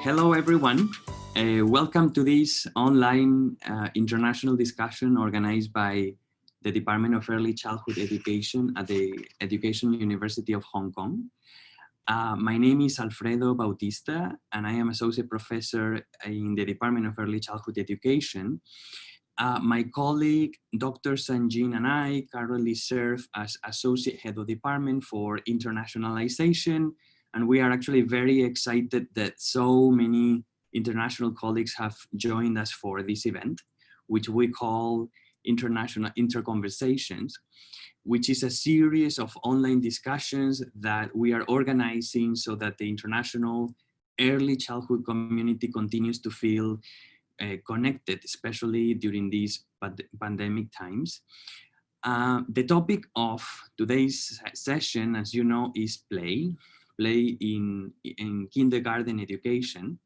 Hello, everyone. Welcome to this online international discussion organized by the Department of Early Childhood Education at the Education University of Hong Kong. My name is Alfredo Bautista, and I am Associate Professor in the Department of Early Childhood Education. My colleague, Dr. Sanjin, and I currently serve as Associate Head of Department for Internationalization, and we are actually very excited that so many international colleagues have joined us for this event, which we call International Interconversations, which is a series of online discussions that we are organizing so that the international early childhood community continues to feel connected, especially during these pandemic times. The topic of today's session, as you know, is play in kindergarten education.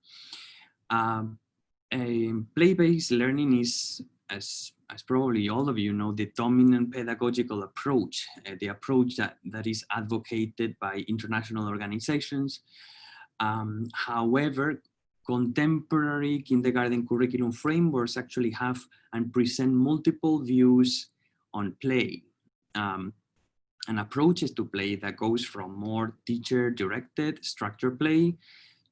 Play-based learning is, as probably all of you know, the dominant pedagogical approach, the approach that is advocated by international organizations. However, contemporary kindergarten curriculum frameworks actually have and present multiple views on play. And approaches to play that goes from more teacher-directed structured play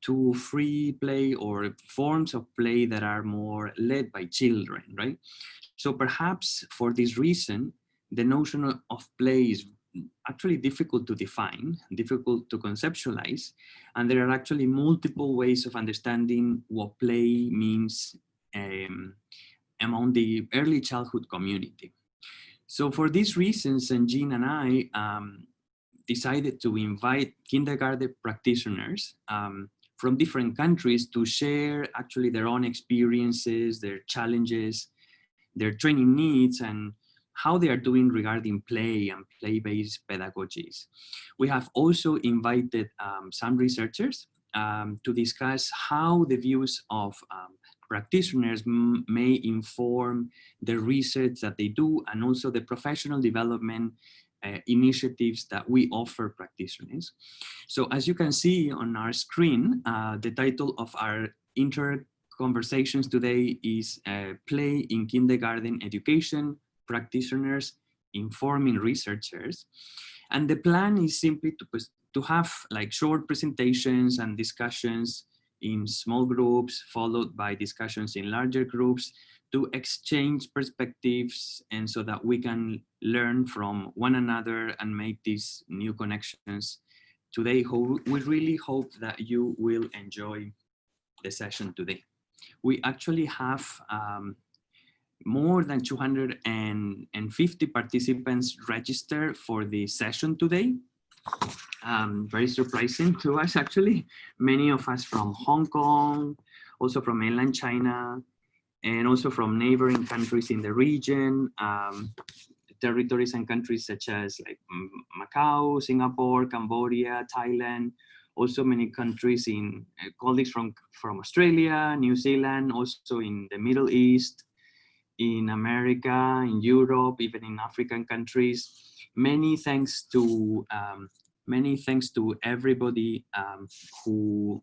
to free play or forms of play that are more led by children, right? So perhaps for this reason, the notion of play is actually difficult to define, difficult to conceptualize, and there are actually multiple ways of understanding what play means among the early childhood community. So for these reasons, Sanjin and I decided to invite kindergarten practitioners from different countries to share actually their own experiences, their challenges, their training needs, and how they are doing regarding play and play-based pedagogies. We have also invited some researchers to discuss how the views of practitioners may inform the research that they do and also the professional development initiatives that we offer practitioners. So as you can see on our screen, the title of our conversations today is Play in Kindergarten Education, Practitioners Informing Researchers. And the plan is simply to have like short presentations and discussions in small groups, followed by discussions in larger groups to exchange perspectives and so that we can learn from one another and make these new connections. Today, we really hope that you will enjoy the session today. We actually have more than 250 participants registered for the session today. Very surprising to us, actually. Many of us from Hong Kong, also from mainland China, and also from neighboring countries in the region, territories and countries such as like Macau, Singapore, Cambodia, Thailand, also many countries in colleagues from Australia, New Zealand, also in the Middle East, in America, in Europe, even in African countries. Many thanks to everybody who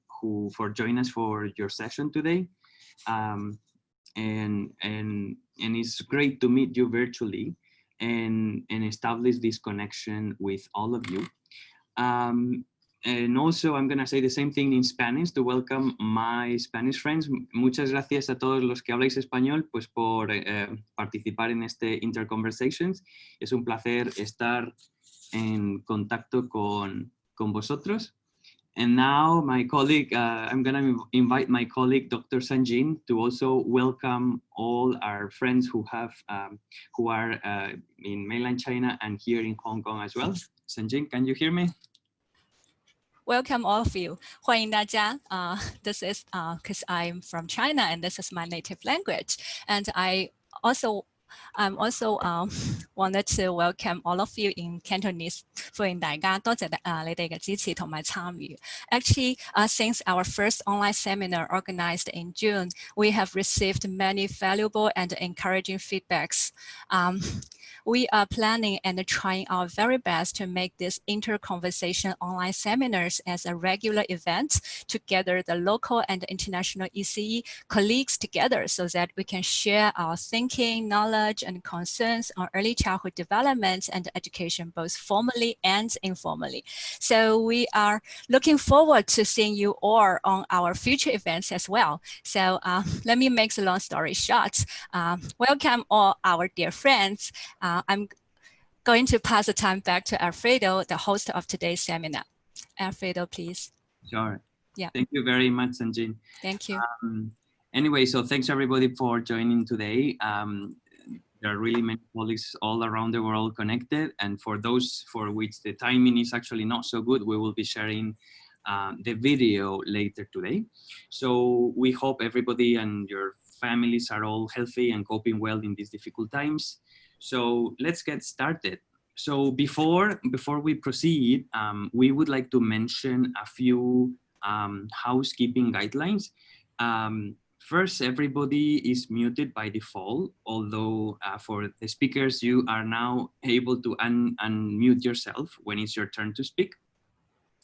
for joining us for your session today, and it's great to meet you virtually and establish this connection with all of you. And also, I'm going to say the same thing in Spanish to welcome my Spanish friends. Muchas gracias a todos los que habláis español, pues por participar en este Interconversations. Es un placer estar en contacto con vosotros. And now my colleague, I'm going to invite my colleague, Dr. Sanjin, to also welcome all our friends who are in mainland China and here in Hong Kong as well. Sanjin, can you hear me? Welcome all of you. 欢迎大家. This is because I'm from China and this is my native language. And I also I'm also wanted to welcome all of you in Cantonese. 歡迎大家，多謝你哋嘅支持同埋參與。Actually, since our first online seminar organized in June, we have received many valuable and encouraging feedbacks. We are planning and trying our very best to make this inter-conversation online seminars as a regular event to gather the local and international ECE colleagues together so that we can share our thinking, knowledge, and concerns on early childhood development and education, both formally and informally. So we are looking forward to seeing you all on our future events as well. So let me make the long story short. Welcome all our dear friends. I'm going to pass the time back to Alfredo, the host of today's seminar. Alfredo, please. Sure. Yeah. Thank you very much, Sanjin. Thank you. Anyway, so thanks everybody for joining today. There are really many colleagues all around the world connected, and for those for which the timing is actually not so good, we will be sharing the video later today. So we hope everybody and your families are all healthy and coping well in these difficult times. So let's get started. So before we proceed, we would like to mention a few housekeeping guidelines. First, everybody is muted by default, although for the speakers, you are now able to unmute yourself when it's your turn to speak.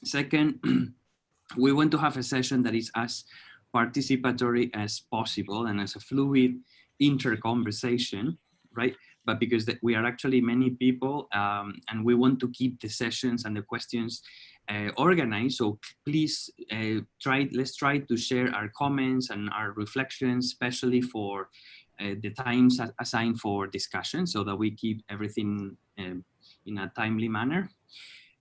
Second, we want to have a session that is as participatory as possible and as a fluid inter-conversation, right? But because we are actually many people and we want to keep the sessions and the questions organized, so please let's try to share our comments and our reflections, especially for the times assigned for discussion, so that we keep everything in a timely manner.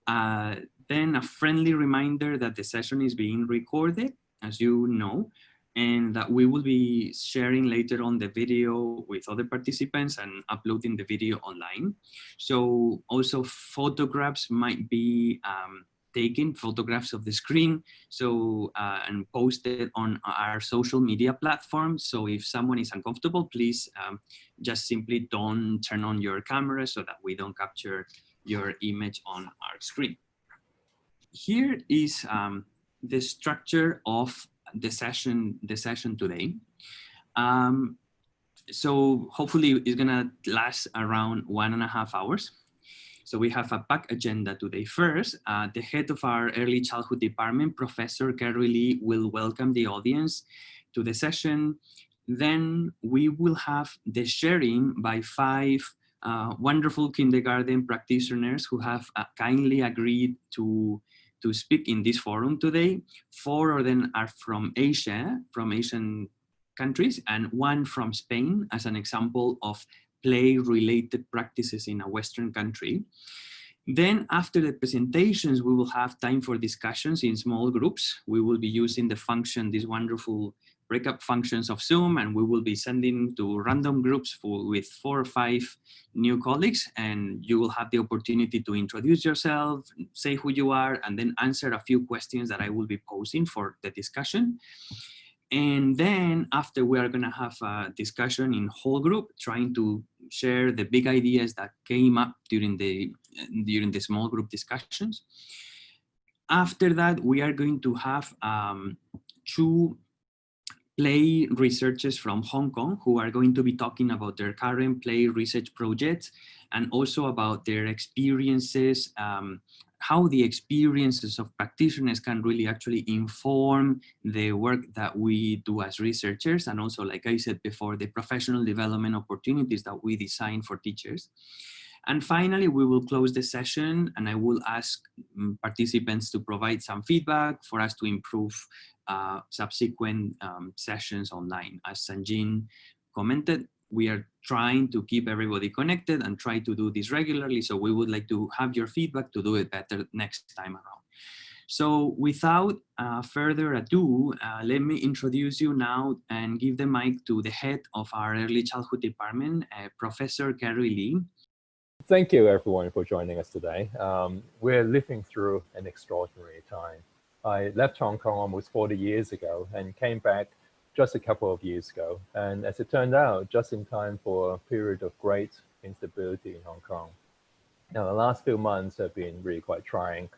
Then a friendly reminder that the session is being recorded, as you know, and that we will be sharing later on the video with other participants and uploading the video online. So also photographs might be taken, photographs of the screen, so and posted on our social media platforms. So if someone is uncomfortable, please just simply don't turn on your camera so that we don't capture your image on our screen. Here is the structure of the session today. So hopefully it's gonna last around 1.5 hours. So we have a packed agenda today. First, the head of our early childhood department, Professor Carrie Lee, will welcome the audience to the session. Then we will have the sharing by 5 wonderful kindergarten practitioners who have kindly agreed to speak in this forum today. 4 of them are from Asia, from Asian countries, and 1 from Spain as an example of play-related practices in a Western country. Then after the presentations, we will have time for discussions in small groups. We will be using the function, these wonderful breakup functions of Zoom, and we will be sending to random groups with 4 or 5 new colleagues, and you will have the opportunity to introduce yourself, say who you are, and then answer a few questions that I will be posing for the discussion. And then after, we are gonna have a discussion in whole group, trying to share the big ideas that came up during the small group discussions. After that, we are going to have 2 play researchers from Hong Kong who are going to be talking about their current play research projects and also about their experiences, how the experiences of practitioners can really actually inform the work that we do as researchers, and also, like I said before, the professional development opportunities that we design for teachers. And finally, we will close the session and I will ask participants to provide some feedback for us to improve subsequent sessions online. As Sanjin commented, we are trying to keep everybody connected and try to do this regularly. So we would like to have your feedback to do it better next time around. So without further ado, let me introduce you now and give the mic to the head of our early childhood department, Professor Carrie Lee. Thank you, everyone, for joining us today. We're living through an extraordinary time. I left Hong Kong almost 40 years ago and came back just a couple of years ago. And as it turned out, just in time for a period of great instability in Hong Kong. Now, the last few months have been really quite trying,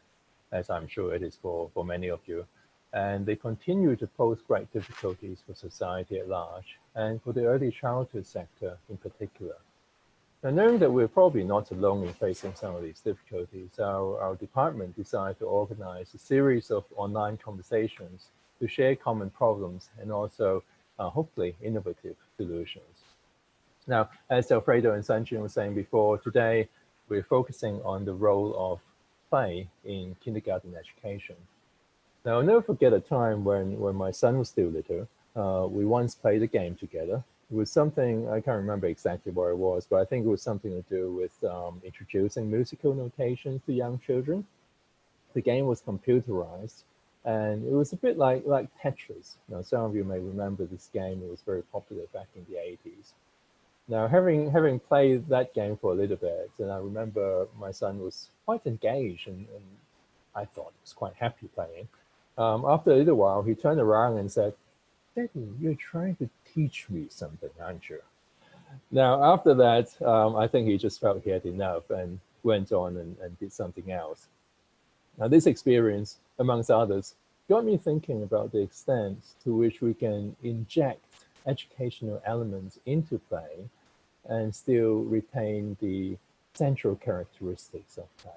as I'm sure it is for many of you. And they continue to pose great difficulties for society at large, and for the early childhood sector in particular. Now, knowing that we're probably not alone in facing some of these difficulties, our department decided to organize a series of online conversations to share common problems and also hopefully innovative solutions. Now, as Alfredo and Sanjin were saying before, today we're focusing on the role of play in kindergarten education. Now, I'll never forget a time when my son was still little. We once played a game together. It was something, I can't remember exactly what it was, but I think it was something to do with introducing musical notations to young children. The game was computerized, and it was a bit like Tetris. Now, some of you may remember this game. It was very popular back in the 80s. Now, having played that game for a little bit, and I remember my son was quite engaged, and I thought he was quite happy playing. After a little while, he turned around and said, "Daddy, you're trying to teach me something, aren't you?" Now, after that, I think he just felt he had enough and went on and did something else. Now, this experience, amongst others, got me thinking about the extent to which we can inject educational elements into play and still retain the central characteristics of play.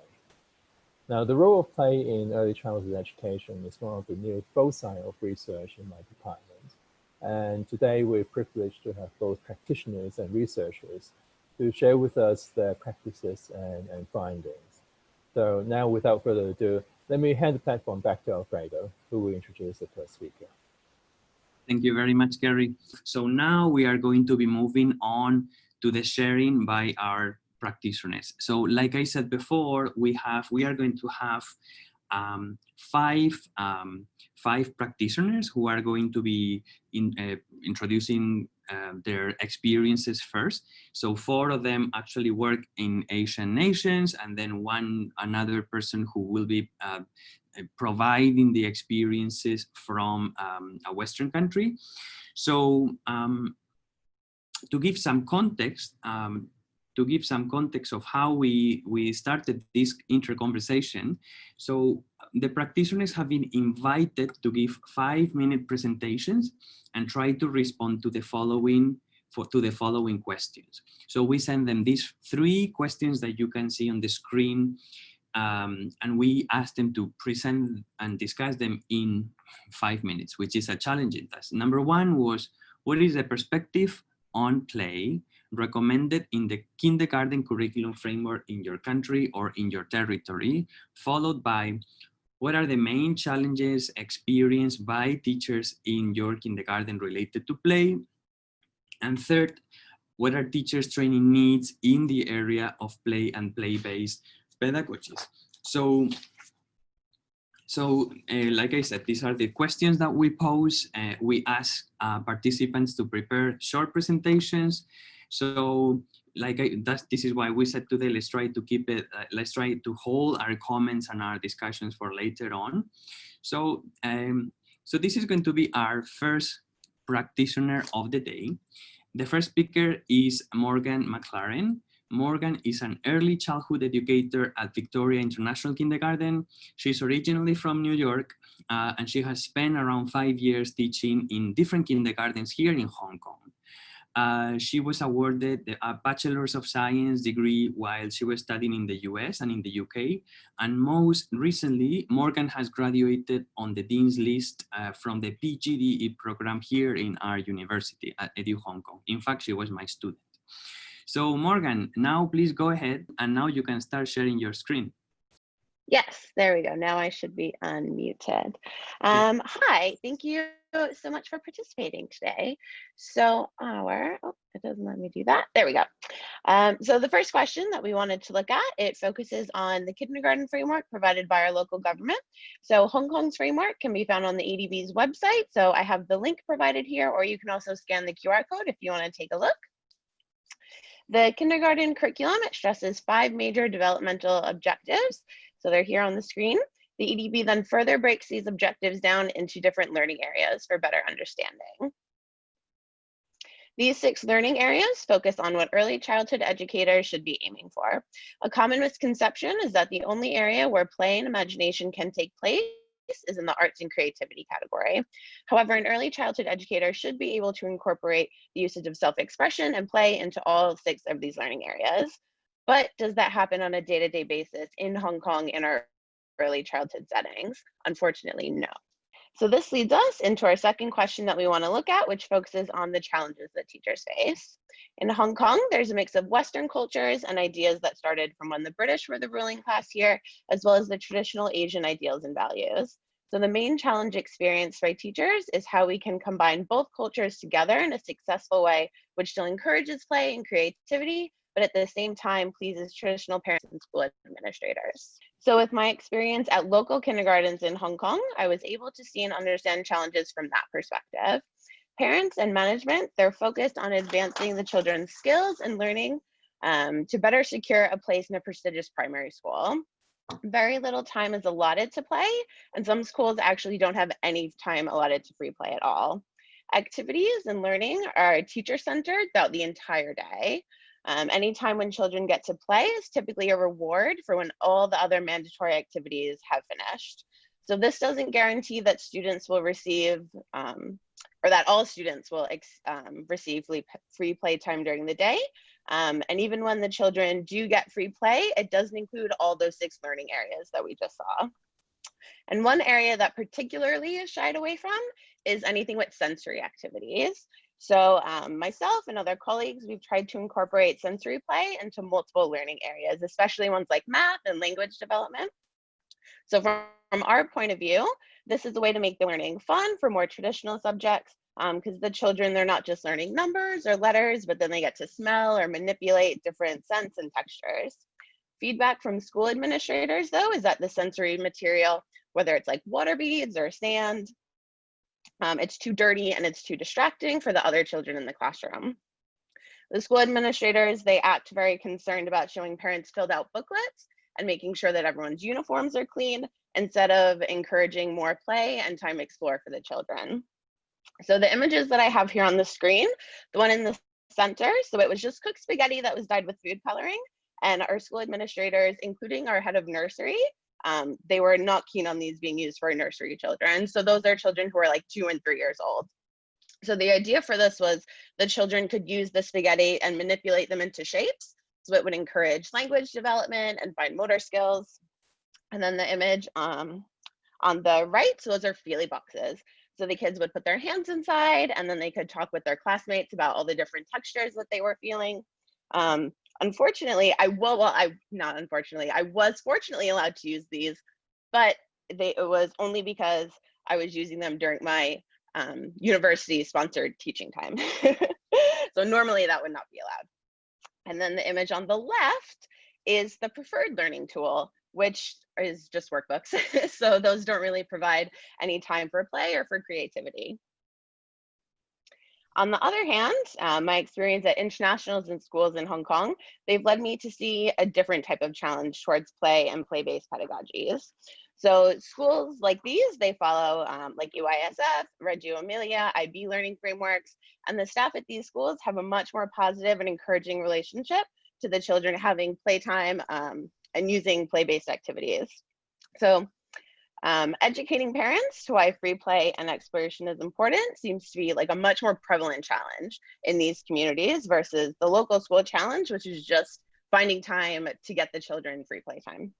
Now, the role of play in early childhood education is one of the new foci of research in my department. And today we're privileged to have both practitioners and researchers to share with us their practices and findings. So now, without further ado, let me hand the platform back to Alfredo, who will introduce the first speaker. Thank you very much, Gary. So now we are going to be moving on to the sharing by our practitioners. So like I said before, we are going to have five practitioners who are going to be introducing their experiences first. So 4 of them actually work in Asian nations, and then another person who will be providing the experiences from a Western country. So to give some context, of how we started this interconversation, so the practitioners have been invited to give 5-minute presentations and try to respond to the following questions. So we send them these 3 questions that you can see on the screen, and we asked them to present and discuss them in 5 minutes, which is a challenging task. Number 1 was, what is the perspective on play recommended in the kindergarten curriculum framework in your country or in your territory? Followed by, what are the main challenges experienced by teachers in your kindergarten related to play? And third, what are teachers' training needs in the area of play and play-based pedagogies? So like I said, these are the questions that we pose. We ask participants to prepare short presentations. So this is why we said today, let's try to keep it, let's try to hold our comments and our discussions for later on. So, so this is going to be our first practitioner of the day. The first speaker is Morgan McLaren. Morgan is an early childhood educator at Victoria International Kindergarten. She's originally from New York, and she has spent around 5 years teaching in different kindergartens here in Hong Kong. She was awarded a Bachelor's of Science degree while she was studying in the US and in the UK. And most recently, Morgan has graduated on the Dean's List from the PGDE program here in our university at EdUHK Hong Kong. In fact, she was my student. So Morgan, now please go ahead, and now you can start sharing your screen. Yes, there we go. Now I should be unmuted. Hi, thank you so much for participating today. So it doesn't let me do that. There we go. So the first question that we wanted to look at, it focuses on the kindergarten framework provided by our local government. So Hong Kong's framework can be found on the EDB's website. So I have the link provided here, or you can also scan the QR code if you want to take a look. The kindergarten curriculum, it stresses 5 major developmental objectives. So they're here on the screen. The EDB then further breaks these objectives down into different learning areas for better understanding. These 6 learning areas focus on what early childhood educators should be aiming for. A common misconception is that the only area where play and imagination can take place is in the arts and creativity category. However, an early childhood educator should be able to incorporate the usage of self-expression and play into all 6 of these learning areas. But does that happen on a day-to-day basis in Hong Kong in our early childhood settings? Unfortunately, no. So this leads us into our second question that we want to look at, which focuses on the challenges that teachers face. In Hong Kong, there's a mix of Western cultures and ideas that started from when the British were the ruling class here, as well as the traditional Asian ideals and values. So the main challenge experienced by teachers is how we can combine both cultures together in a successful way, which still encourages play and creativity, but at the same time pleases traditional parents and school administrators. So with my experience at local kindergartens in Hong Kong, I was able to see and understand challenges from that perspective. Parents and management, they're focused on advancing the children's skills and learning to better secure a place in a prestigious primary school. Very little time is allotted to play, and some schools actually don't have any time allotted to free play at all. Activities and learning are teacher-centered throughout the entire day. Anytime when children get to play is typically a reward for when all the other mandatory activities have finished. So this doesn't guarantee that students will receive, or that all students will receive free play time during the day. And even when the children do get free play, it doesn't include all those 6 learning areas that we just saw. And one area that particularly is shied away from is anything with sensory activities. So myself and other colleagues, we've tried to incorporate sensory play into multiple learning areas, especially ones like math and language development. So from our point of view, this is a way to make the learning fun for more traditional subjects, because the children, they're not just learning numbers or letters, but then they get to smell or manipulate different scents and textures. Feedback from school administrators, though, is that the sensory material, whether it's like water beads or sand, it's too dirty and it's too distracting for the other children in the classroom. The school administrators, they act very concerned about showing parents filled out booklets and making sure that everyone's uniforms are clean, instead of encouraging more play and time explore for the children. So the images that I have here on the screen, the one in the center, so it was just cooked spaghetti that was dyed with food coloring, and our school administrators, including our head of nursery, they were not keen on these being used for nursery children. So those are children who are like 2 and 3 years old. So the idea for this was the children could use the spaghetti and manipulate them into shapes. So it would encourage language development and fine motor skills. And then the image on the right, so those are feely boxes. So the kids would put their hands inside, and then they could talk with their classmates about all the different textures that they were feeling. Unfortunately, I was fortunately allowed to use these, but it was only because I was using them during my university sponsored teaching time. So normally that would not be allowed. And then the image on the left is the preferred learning tool, which is just workbooks. So those don't really provide any time for play or for creativity. On the other hand, my experience at internationals and schools in Hong Kong, they've led me to see a different type of challenge towards play and play-based pedagogies. So schools like these, they follow like EYSF, Reggio Emilia, IB learning frameworks, and the staff at these schools have a much more positive and encouraging relationship to the children having playtime and using play-based activities. So educating parents to why free play and exploration is important seems to be like a much more prevalent challenge in these communities versus the local school challenge, which is just finding time to get the children free playtime.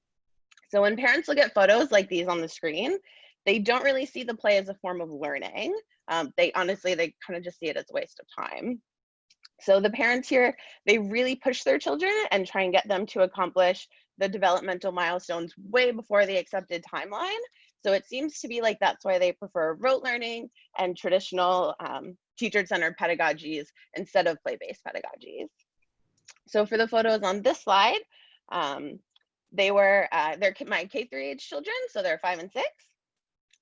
So when parents look at photos like these on the screen, they don't really see the play as a form of learning. They kind of just see it as a waste of time. So the parents here, they really push their children and try and get them to accomplish the developmental milestones way before the accepted timeline. So it seems to be like that's why they prefer rote learning and traditional teacher-centered pedagogies instead of play-based pedagogies. So for the photos on this slide, they're my K-3 age children, so they're 5 and 6.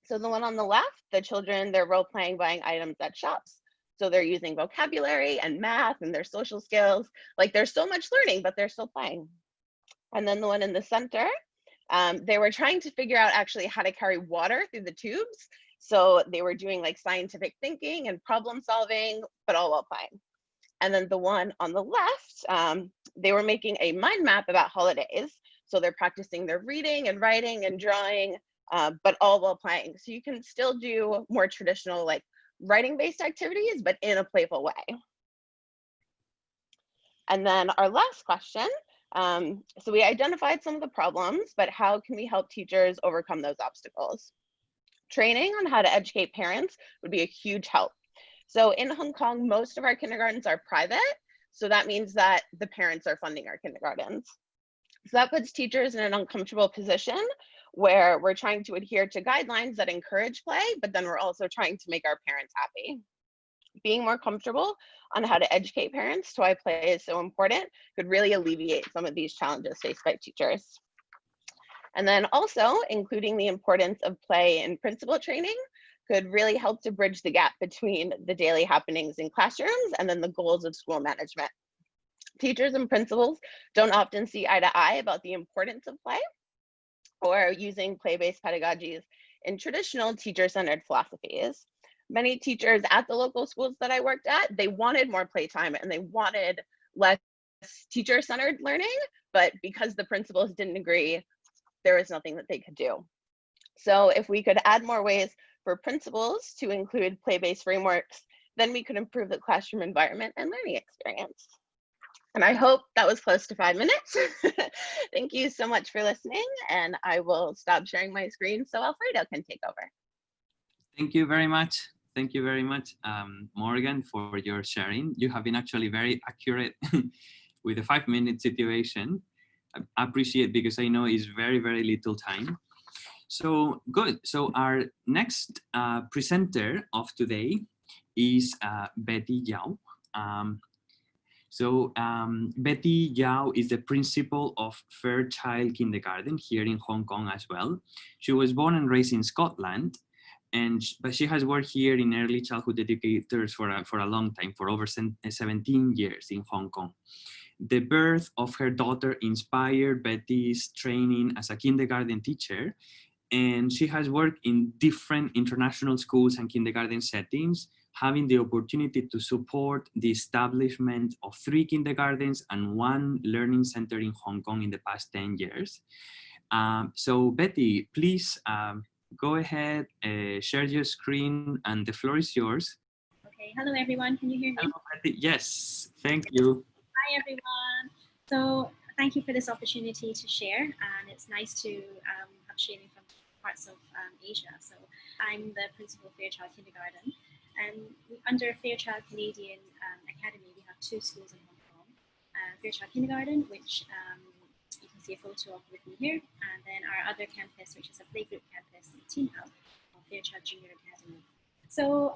So the one on the left, the children, they're role-playing buying items at shops. So they're using vocabulary and math and their social skills. Like there's so much learning, but they're still playing. And then the one in the center, they were trying to figure out actually how to carry water through the tubes. So they were doing like scientific thinking and problem solving, but all while playing. And then the one on the left, they were making a mind map about holidays. So they're practicing their reading and writing and drawing, but all while playing. So you can still do more traditional like writing-based activities, but in a playful way. And then our last question, so we identified some of the problems, but how can we help teachers overcome those obstacles? Training on how to educate parents would be a huge help. So in Hong Kong, most of our kindergartens are private. So that means that the parents are funding our kindergartens. So that puts teachers in an uncomfortable position where we're trying to adhere to guidelines that encourage play, but then we're also trying to make our parents happy. Being more comfortable on how to educate parents to why play is so important could really alleviate some of these challenges faced by teachers. And then also including the importance of play in principal training could really help to bridge the gap between the daily happenings in classrooms and then the goals of school management. Teachers and principals don't often see eye to eye about the importance of play or using play-based pedagogies in traditional teacher-centered philosophies. Many teachers at the local schools that I worked at, they wanted more playtime and they wanted less teacher-centered learning, but because the principals didn't agree, there was nothing that they could do. So if we could add more ways for principals to include play-based frameworks, then we could improve the classroom environment and learning experience. And I hope that was close to 5 minutes. Thank you so much for listening, and I will stop sharing my screen so Alfredo can take over. Thank you very much. Thank you very much, Morgan, for your sharing. You have been actually very accurate with the 5-minute situation. I appreciate because I know it's very, very little time. So good. So our next presenter of today is Betty Yao. Betty Yao is the principal of Fairchild Kindergarten here in Hong Kong as well. She was born and raised in Scotland, but she has worked here in early childhood educators for a long time, for over 17 years in Hong Kong. The birth of her daughter inspired Betty's training as a kindergarten teacher, and she has worked in different international schools and kindergarten settings, having the opportunity to support the establishment of 3 kindergartens and 1 learning center in Hong Kong in the past 10 years. So Betty, please go ahead, share your screen, and the floor is yours. Okay, hello everyone, can you hear me? Hello, Betty. Yes, thank you. Hi everyone. So thank you for this opportunity to share, and it's nice to have sharing from parts of Asia. So I'm the principal of Fairchild Kindergarten, and under Fairchild Canadian Academy, we have 2 schools in Hong Kong. Fairchild Kindergarten, which you can see a photo of with me here, and then our other campus, which is a playgroup campus in Tin Hau of Fairchild Junior Academy. So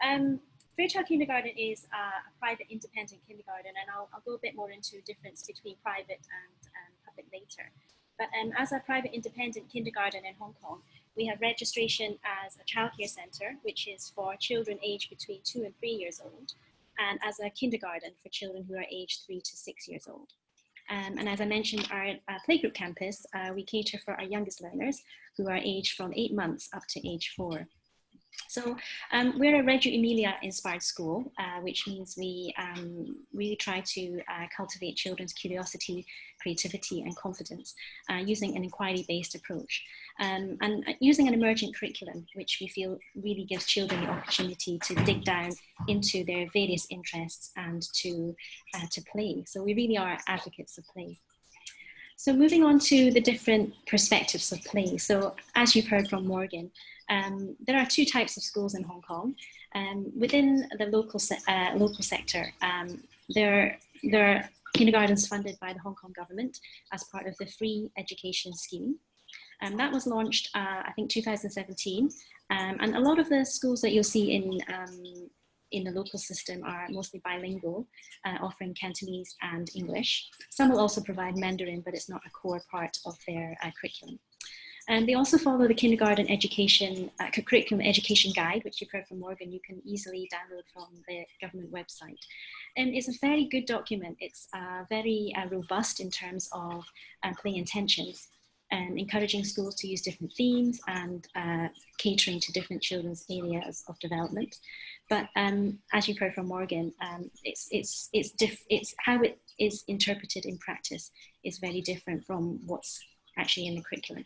Fairchild Kindergarten is a private independent kindergarten, and I'll go a bit more into difference between private and public later. But as a private independent kindergarten in Hong Kong, we have registration as a childcare center, which is for children aged between 2 and 3 years old, and as a kindergarten for children who are aged 3 to 6 years old. And as I mentioned, our playgroup campus, we cater for our youngest learners who are aged from 8 months up to age 4. So we're a Reggio Emilia inspired school, which means we really try to cultivate children's curiosity, creativity and confidence using an inquiry-based approach and using an emergent curriculum, which we feel really gives children the opportunity to dig down into their various interests and to play. So we really are advocates of play. So moving on to the different perspectives of play. So as you've heard from Morgan, there are 2 types of schools in Hong Kong. Within the local sector, there are kindergartens funded by the Hong Kong government as part of the free education scheme. That was launched, I think, 2017. And a lot of the schools that you'll see in the local system are mostly bilingual, offering Cantonese and English. Some will also provide Mandarin, but it's not a core part of their curriculum. And they also follow the kindergarten education, curriculum education guide, which you've heard from Morgan. You can easily download from the government website. And it's a very good document. It's very robust in terms of play intentions. encouraging schools to use different themes and catering to different children's areas of development. But as you've heard from Morgan, it's how it is interpreted in practice is very different from what's actually in the curriculum.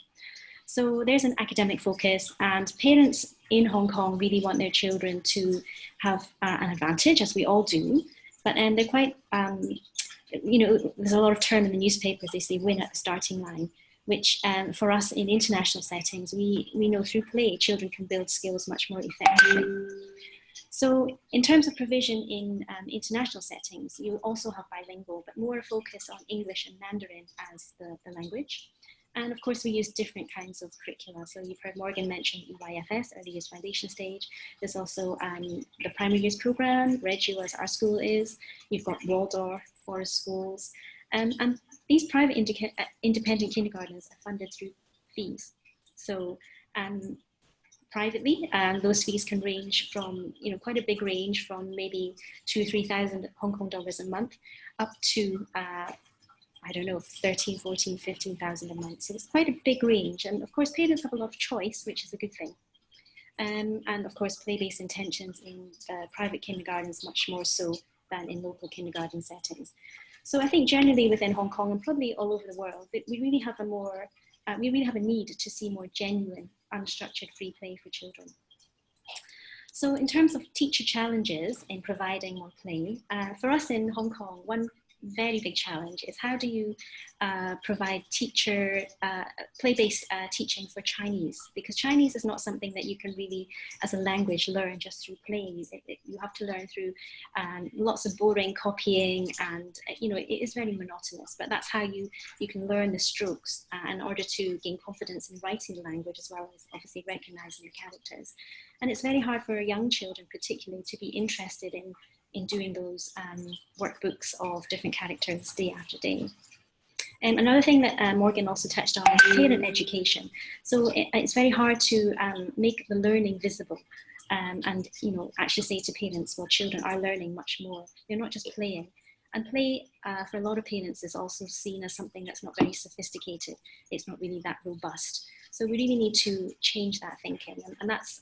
So there's an academic focus, and parents in Hong Kong really want their children to have an advantage, as we all do. But they're quite, you know, there's a lot of term in the newspapers, they say win at the starting line, which for us in international settings, we know through play, children can build skills much more effectively. So in terms of provision in international settings, you also have bilingual, but more focus on English and Mandarin as the language. And of course, we use different kinds of curricula. So you've heard Morgan mention EYFS, Early Years Foundation Stage. There's also the primary years program, Reggio as our school is. You've got Waldorf, Forest schools. And these private independent kindergartens are funded through fees. So privately, those fees can range from, you know, quite a big range from maybe 2,000 to 3,000 Hong Kong dollars a month up to I don't know, 13, 14, 15,000 a month. So it's quite a big range. And of course, parents have a lot of choice, which is a good thing. And of course, play-based intentions in private kindergartens much more so than in local kindergarten settings. So I think generally within Hong Kong and probably all over the world, we really have a need to see more genuine, unstructured free play for children. So in terms of teacher challenges in providing more play, for us in Hong Kong, one very big challenge is how do you provide play-based teaching for Chinese, because Chinese is not something that you can really as a language learn just through play. You have to learn through lots of boring copying, and you know, it is very monotonous, but that's how you can learn the strokes in order to gain confidence in writing the language, as well as obviously recognizing the characters. And it's very hard for young children particularly to be interested in doing those workbooks of different characters day after day. Another thing that Morgan also touched on is parent education. So it's very hard to make the learning visible and, you know, actually say to parents, well, children are learning much more. They're not just playing. And play for a lot of parents is also seen as something that's not very sophisticated. It's not really that robust. So we really need to change that thinking. And that's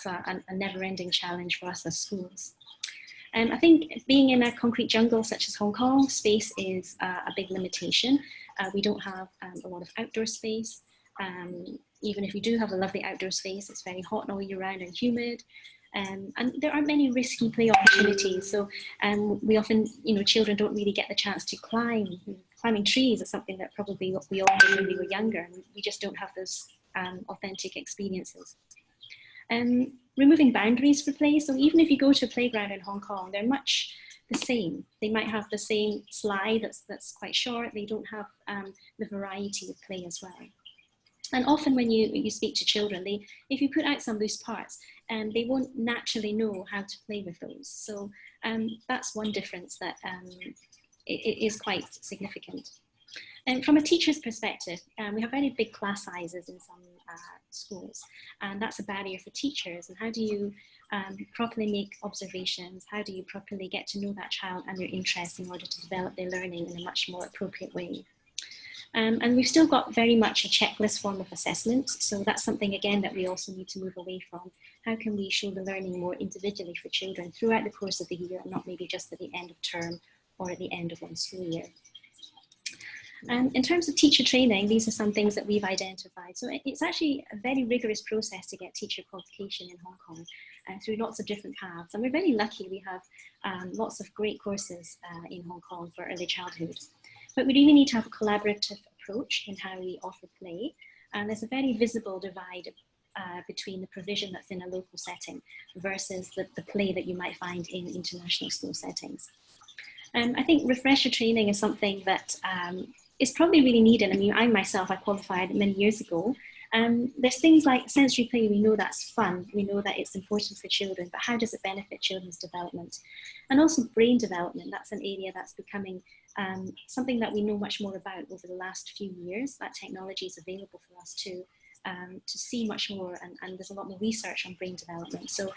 a never-ending challenge for us as schools. I think being in a concrete jungle such as Hong Kong, space is a big limitation. We don't have a lot of outdoor space. Even if we do have a lovely outdoor space, it's very hot all year round and humid. And there aren't many risky play opportunities. So we often, you know, children don't really get the chance to climb. Climbing trees is something that probably we all did when we were younger, and we just don't have those authentic experiences. Removing boundaries for play. So even if you go to a playground in Hong Kong, they're much the same. They might have the same slide that's quite short. They don't have the variety of play as well. And often when you speak to children, if you put out some loose parts, they won't naturally know how to play with those. So that's one difference that it is quite significant. And from a teacher's perspective, we have very big class sizes in some schools, and that's a barrier for teachers. And how do you properly make observations? How do you properly get to know that child and their interests in order to develop their learning in a much more appropriate way? And we've still got very much a checklist form of assessment. So that's something, again, that we also need to move away from. How can we show the learning more individually for children throughout the course of the year, and not maybe just at the end of term or at the end of one school year? In terms of teacher training, these are some things that we've identified. So it's actually a very rigorous process to get teacher qualification in Hong Kong through lots of different paths. And we're very lucky we have lots of great courses in Hong Kong for early childhood. But we really need to have a collaborative approach in how we offer play. And there's a very visible divide between the provision that's in a local setting versus the play that you might find in international school settings. I think refresher training is something that is probably really needed. I mean, I qualified many years ago. There's things like sensory play. We know that's fun. We know that it's important for children, but how does it benefit children's development? And also brain development. That's an area that's becoming something that we know much more about over the last few years. That technology is available for us to to see much more, and there's a lot more research on brain development. So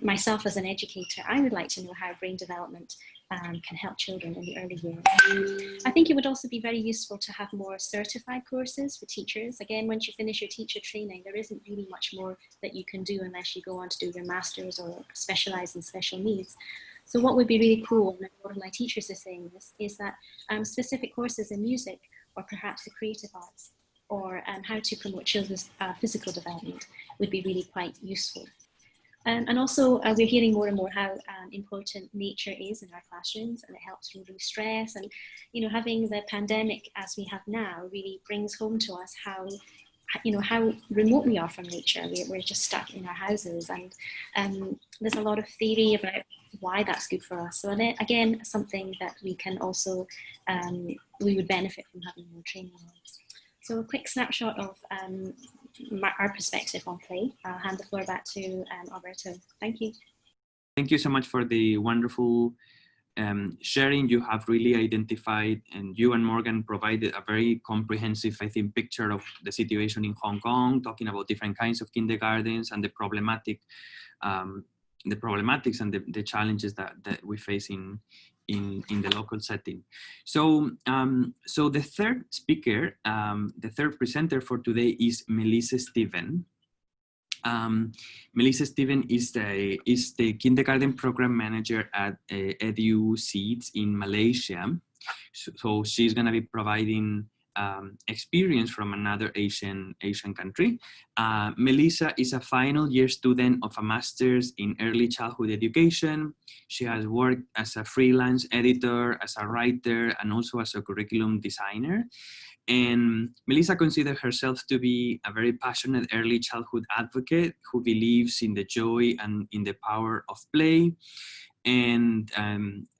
myself as an educator, I would like to know how brain development can help children in the early years. I think it would also be very useful to have more certified courses for teachers. Again, once you finish your teacher training, there isn't really much more that you can do unless you go on to do your master's or specialize in special needs. So what would be really cool, and a lot of my teachers are saying this, is that specific courses in music, or perhaps the creative arts, or how to promote children's physical development would be really quite useful. And also, we're hearing more and more how important nature is in our classrooms, and it helps relieve stress. And, you know, having the pandemic as we have now really brings home to us how, you know, how remote we are from nature. We're just stuck in our houses, and there's a lot of theory about why that's good for us. So again, something that we can also, we would benefit from having more training on. So a quick snapshot of our perspective on play. I'll hand the floor back to Alberto. Thank you. Thank you so much for the wonderful sharing. You have really identified, and you and Morgan provided a very comprehensive, I think, picture of the situation in Hong Kong, talking about different kinds of kindergartens and the problematics and the challenges that we face in the local setting. So, so the third speaker, the third presenter for today is Melissa Steven. Melissa Steven is the kindergarten program manager at EdUHK in Malaysia. So she's going to be providing experience from another Asian country. Melissa is a final year student of a master's in early childhood education. She has worked as a freelance editor, as a writer, and also as a curriculum designer. And Melissa considers herself to be a very passionate early childhood advocate who believes in the joy and in the power of play. And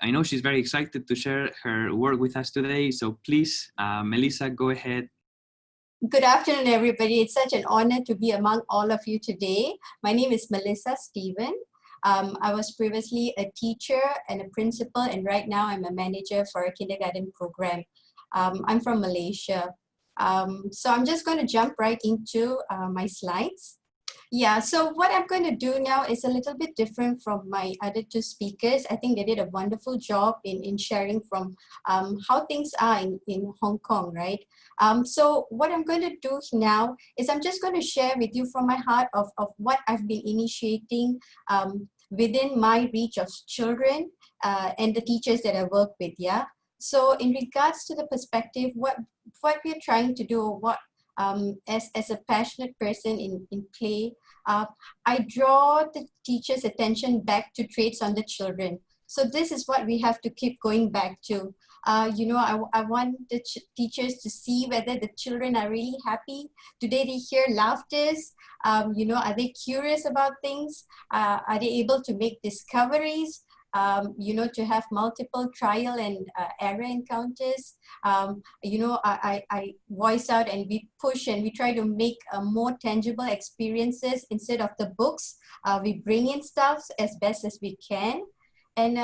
I know she's very excited to share her work with us today. So please, Melissa, go ahead. Good afternoon, everybody. It's such an honor to be among all of you today. My name is Melissa Steven. I was previously a teacher and a principal, and right now I'm a manager for a kindergarten program. I'm from Malaysia. So I'm just going to jump right into my slides. Yeah, so what I'm going to do now is a little bit different from my other two speakers. I think they did a wonderful job in sharing from how things are in Hong Kong, right? So what I'm going to do now is I'm just going to share with you from my heart of what I've been initiating within my reach of children and the teachers that I work with, yeah? So in regards to the perspective, what we're trying to do, what as a passionate person in play, I draw the teacher's attention back to traits on the children. So this is what we have to keep going back to. You know, I want the teachers to see whether the children are really happy. Do they hear laughters? You know, are they curious about things? Are they able to make discoveries? You know, to have multiple trial and error encounters. You know, I voice out and we push and we try to make more tangible experiences instead of the books. We bring in stuff as best as we can. And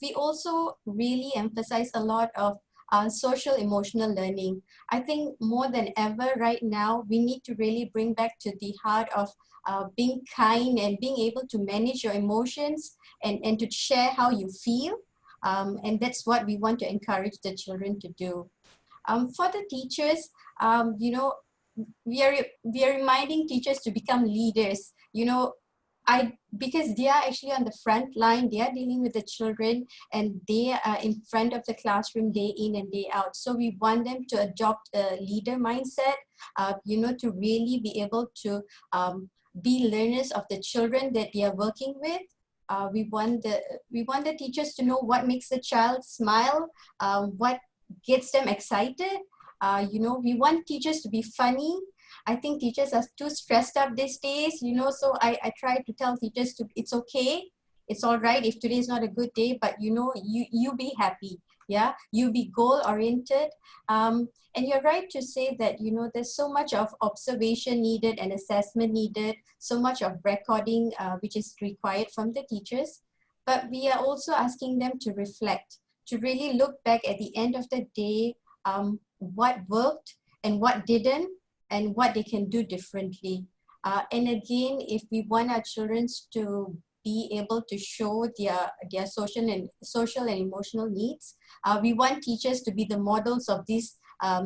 we also really emphasize a lot of social emotional learning. I think more than ever right now, we need to really bring back to the heart of being kind and being able to manage your emotions and to share how you feel. And that's what we want to encourage the children to do. For the teachers, you know, we are reminding teachers to become leaders. You know, because they are actually on the front line, they are dealing with the children and they are in front of the classroom day in and day out. So we want them to adopt a leader mindset, you know, to really be able to be learners of the children that they are working with. We want the teachers to know what makes the child smile, what gets them excited. You know, we want teachers to be funny. I think teachers are too stressed up these days, you know, so I try to tell teachers to, it's okay, it's all right if today is not a good day, but you know, you be happy, yeah, you be goal-oriented. And you're right to say that, you know, there's so much of observation needed and assessment needed, so much of recording which is required from the teachers, but we are also asking them to reflect, to really look back at the end of the day, what worked and what didn't. and what they can do differently. And again, if we want our children to be able to show their social and emotional needs, we want teachers to be the models of these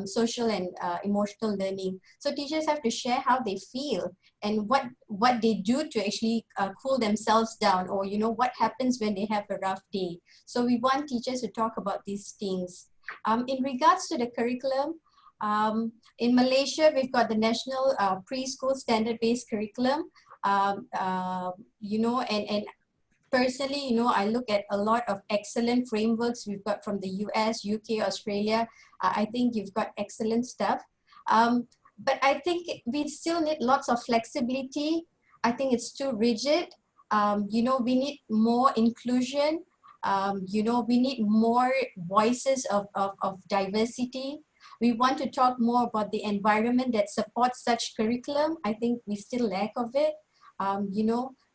social and emotional learning. So teachers have to share how they feel and what they do to actually cool themselves down, or what happens when they have a rough day. So we want teachers to talk about these things. In regards to the curriculum, in Malaysia, we've got the national preschool standard-based curriculum, and personally, I look at a lot of excellent frameworks we've got from the US, UK, Australia. I think you've got excellent stuff. But I think we still need lots of flexibility. I think it's too rigid. We need more inclusion. We need more voices of diversity. We want to talk more about the environment that supports such curriculum. I think we still lack of it.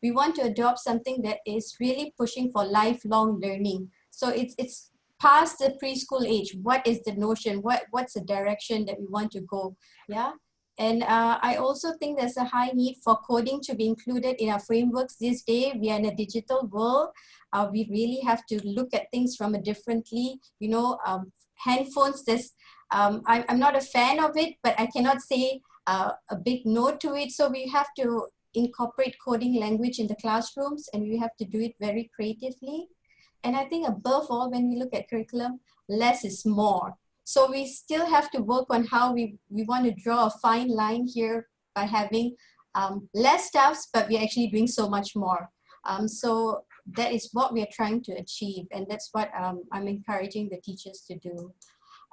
We want to adopt something that is really pushing for lifelong learning. So it's past the preschool age. What is the notion? What's the direction that we want to go? Yeah. And I also think there's a high need for coding to be included in our frameworks this day. We are in a digital world. We really have to look at things from a differently, handphones, I'm not a fan of it, but I cannot say a big no to it. So we have to incorporate coding language in the classrooms, and we have to do it very creatively. And I think above all, when we look at curriculum, less is more. So we still have to work on how we want to draw a fine line here by having less stuffs, but we're actually doing so much more. So that is what we are trying to achieve. And that's what I'm encouraging the teachers to do.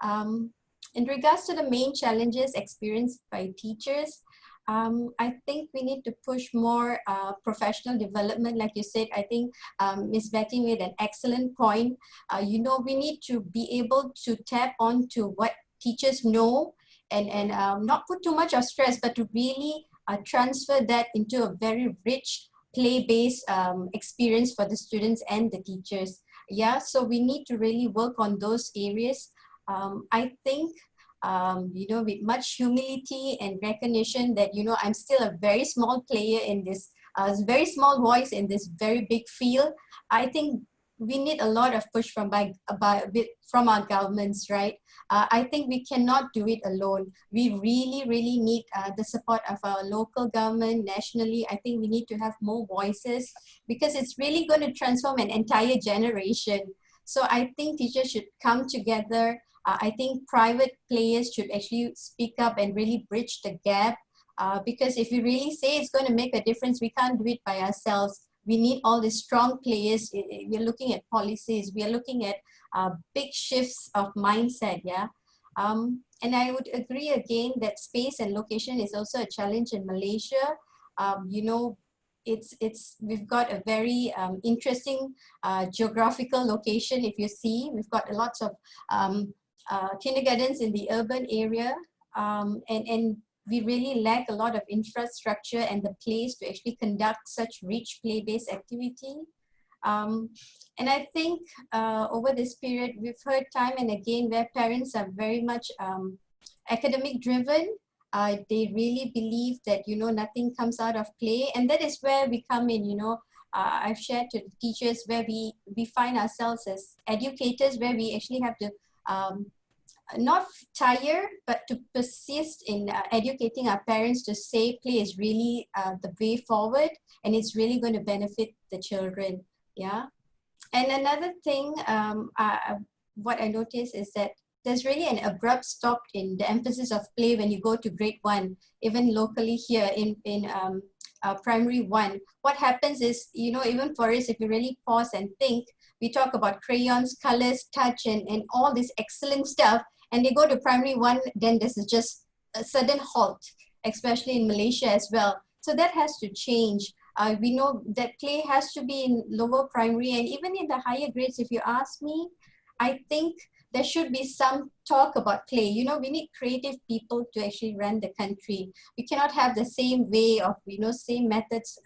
In regards to the main challenges experienced by teachers, I think we need to push more professional development. Like you said, I think Ms. Betty made an excellent point. We need to be able to tap onto what teachers know and not put too much of stress, but to really transfer that into a very rich play-based experience for the students and the teachers. Yeah, so we need to really work on those areas. I think with much humility and recognition that, I'm still a very small player in this, very small voice in this very big field. I think we need a lot of push from our governments, right? I think we cannot do it alone. We really, really need the support of our local government, nationally. I think we need to have more voices because it's really going to transform an entire generation. So I think teachers should come together. I think private players should actually speak up and really bridge the gap because if we really say it's going to make a difference, we can't do it by ourselves. We need all these strong players. We're looking at policies. We are looking at big shifts of mindset, yeah? And I would agree again that space and location is also a challenge in Malaysia. We've got a very interesting geographical location. If you see, we've got lots of kindergartens in the urban area, and we really lack a lot of infrastructure and the place to actually conduct such rich play-based activity. And I think over this period, we've heard time and again where parents are very much academic driven. They really believe that, nothing comes out of play. And that is where we come in, I've shared to the teachers where we find ourselves as educators, where we actually have to not tire, but to persist in educating our parents to say play is really the way forward, and it's really going to benefit the children. Yeah. And another thing, what I noticed is that there's really an abrupt stop in the emphasis of play when you go to grade 1, even locally here in primary 1. What happens is, even for us, if you really pause and think, we talk about crayons, colors, touch, and all this excellent stuff. And they go to primary 1, then there's just a sudden halt, especially in Malaysia as well. So that has to change. We know that play has to be in lower primary and even in the higher grades. If you ask me, I think there should be some talk about play. We need creative people to actually run the country. We cannot have the same way of, same methods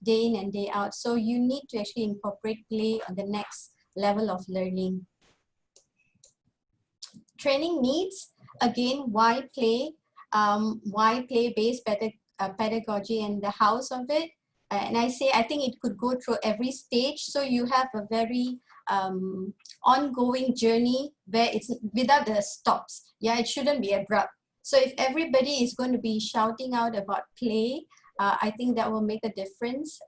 day in and day out. So you need to actually incorporate play on the next level of learning. Training needs, again, why play? why play-based pedagogy and the house of it. And I think it could go through every stage. So you have a very ongoing journey where it's without the stops. Yeah, it shouldn't be abrupt. So if everybody is going to be shouting out about play, I think that will make a difference,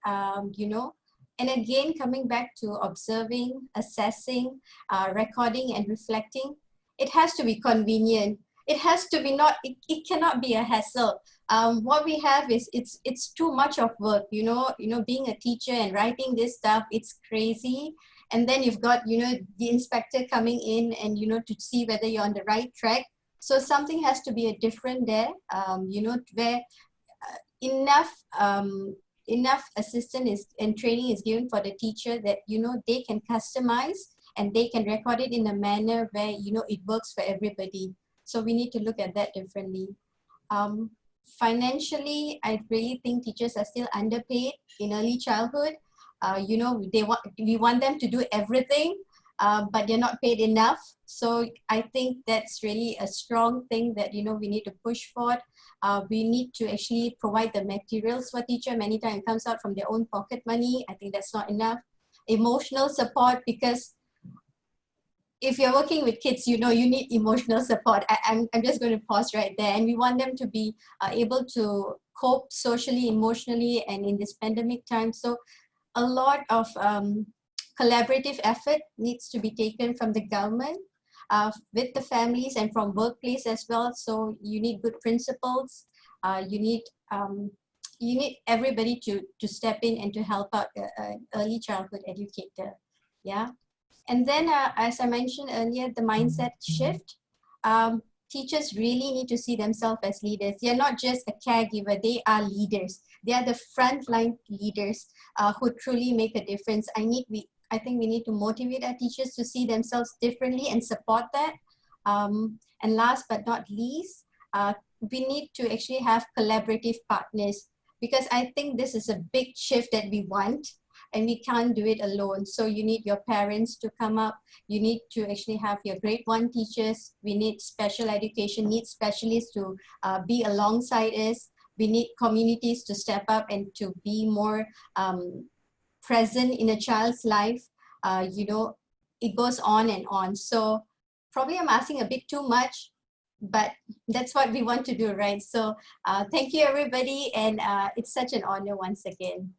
you know. And again, coming back to observing, assessing, recording and reflecting, it has to be convenient. It has to be it cannot be a hassle. What we have is it's too much of work, you know, being a teacher and writing this stuff, it's crazy. And then you've got, you know, the inspector coming in and, you know, to see whether you're on the right track. So something has to be different there, you know, where enough assistance and training is given for the teacher that, you know, they can customize and they can record it in a manner where, you know, it works for everybody. So we need to look at that differently. Financially, I really think teachers are still underpaid in early childhood. You know, we want them to do everything, but they're not paid enough. So I think that's really a strong thing that, you know, we need to push for. We need to actually provide the materials for teacher. Many times it comes out from their own pocket money. I think that's not enough. Emotional support, because if you're working with kids, you know, you need emotional support. I'm just going to pause right there. And we want them to be able to cope socially, emotionally, and in this pandemic time. So a lot of collaborative effort needs to be taken from the government, with the families and from workplace as well. So you need good principals. You need everybody to step in and to help out an early childhood educator. Yeah. And then, as I mentioned earlier, the mindset shift. Teachers really need to see themselves as leaders. They're not just a caregiver, they are leaders. They are the frontline leaders who truly make a difference. I think we need to motivate our teachers to see themselves differently and support that. And last but not least, we need to actually have collaborative partners, because I think this is a big shift that we want. And we can't do it alone. So you need your parents to come up. You need to actually have your grade 1 teachers. We need special education needs specialists to be alongside us. We need communities to step up and to be more present in a child's life. You know, it goes on and on. So probably I'm asking a bit too much, but that's what we want to do, right? So thank you, everybody. And it's such an honor once again.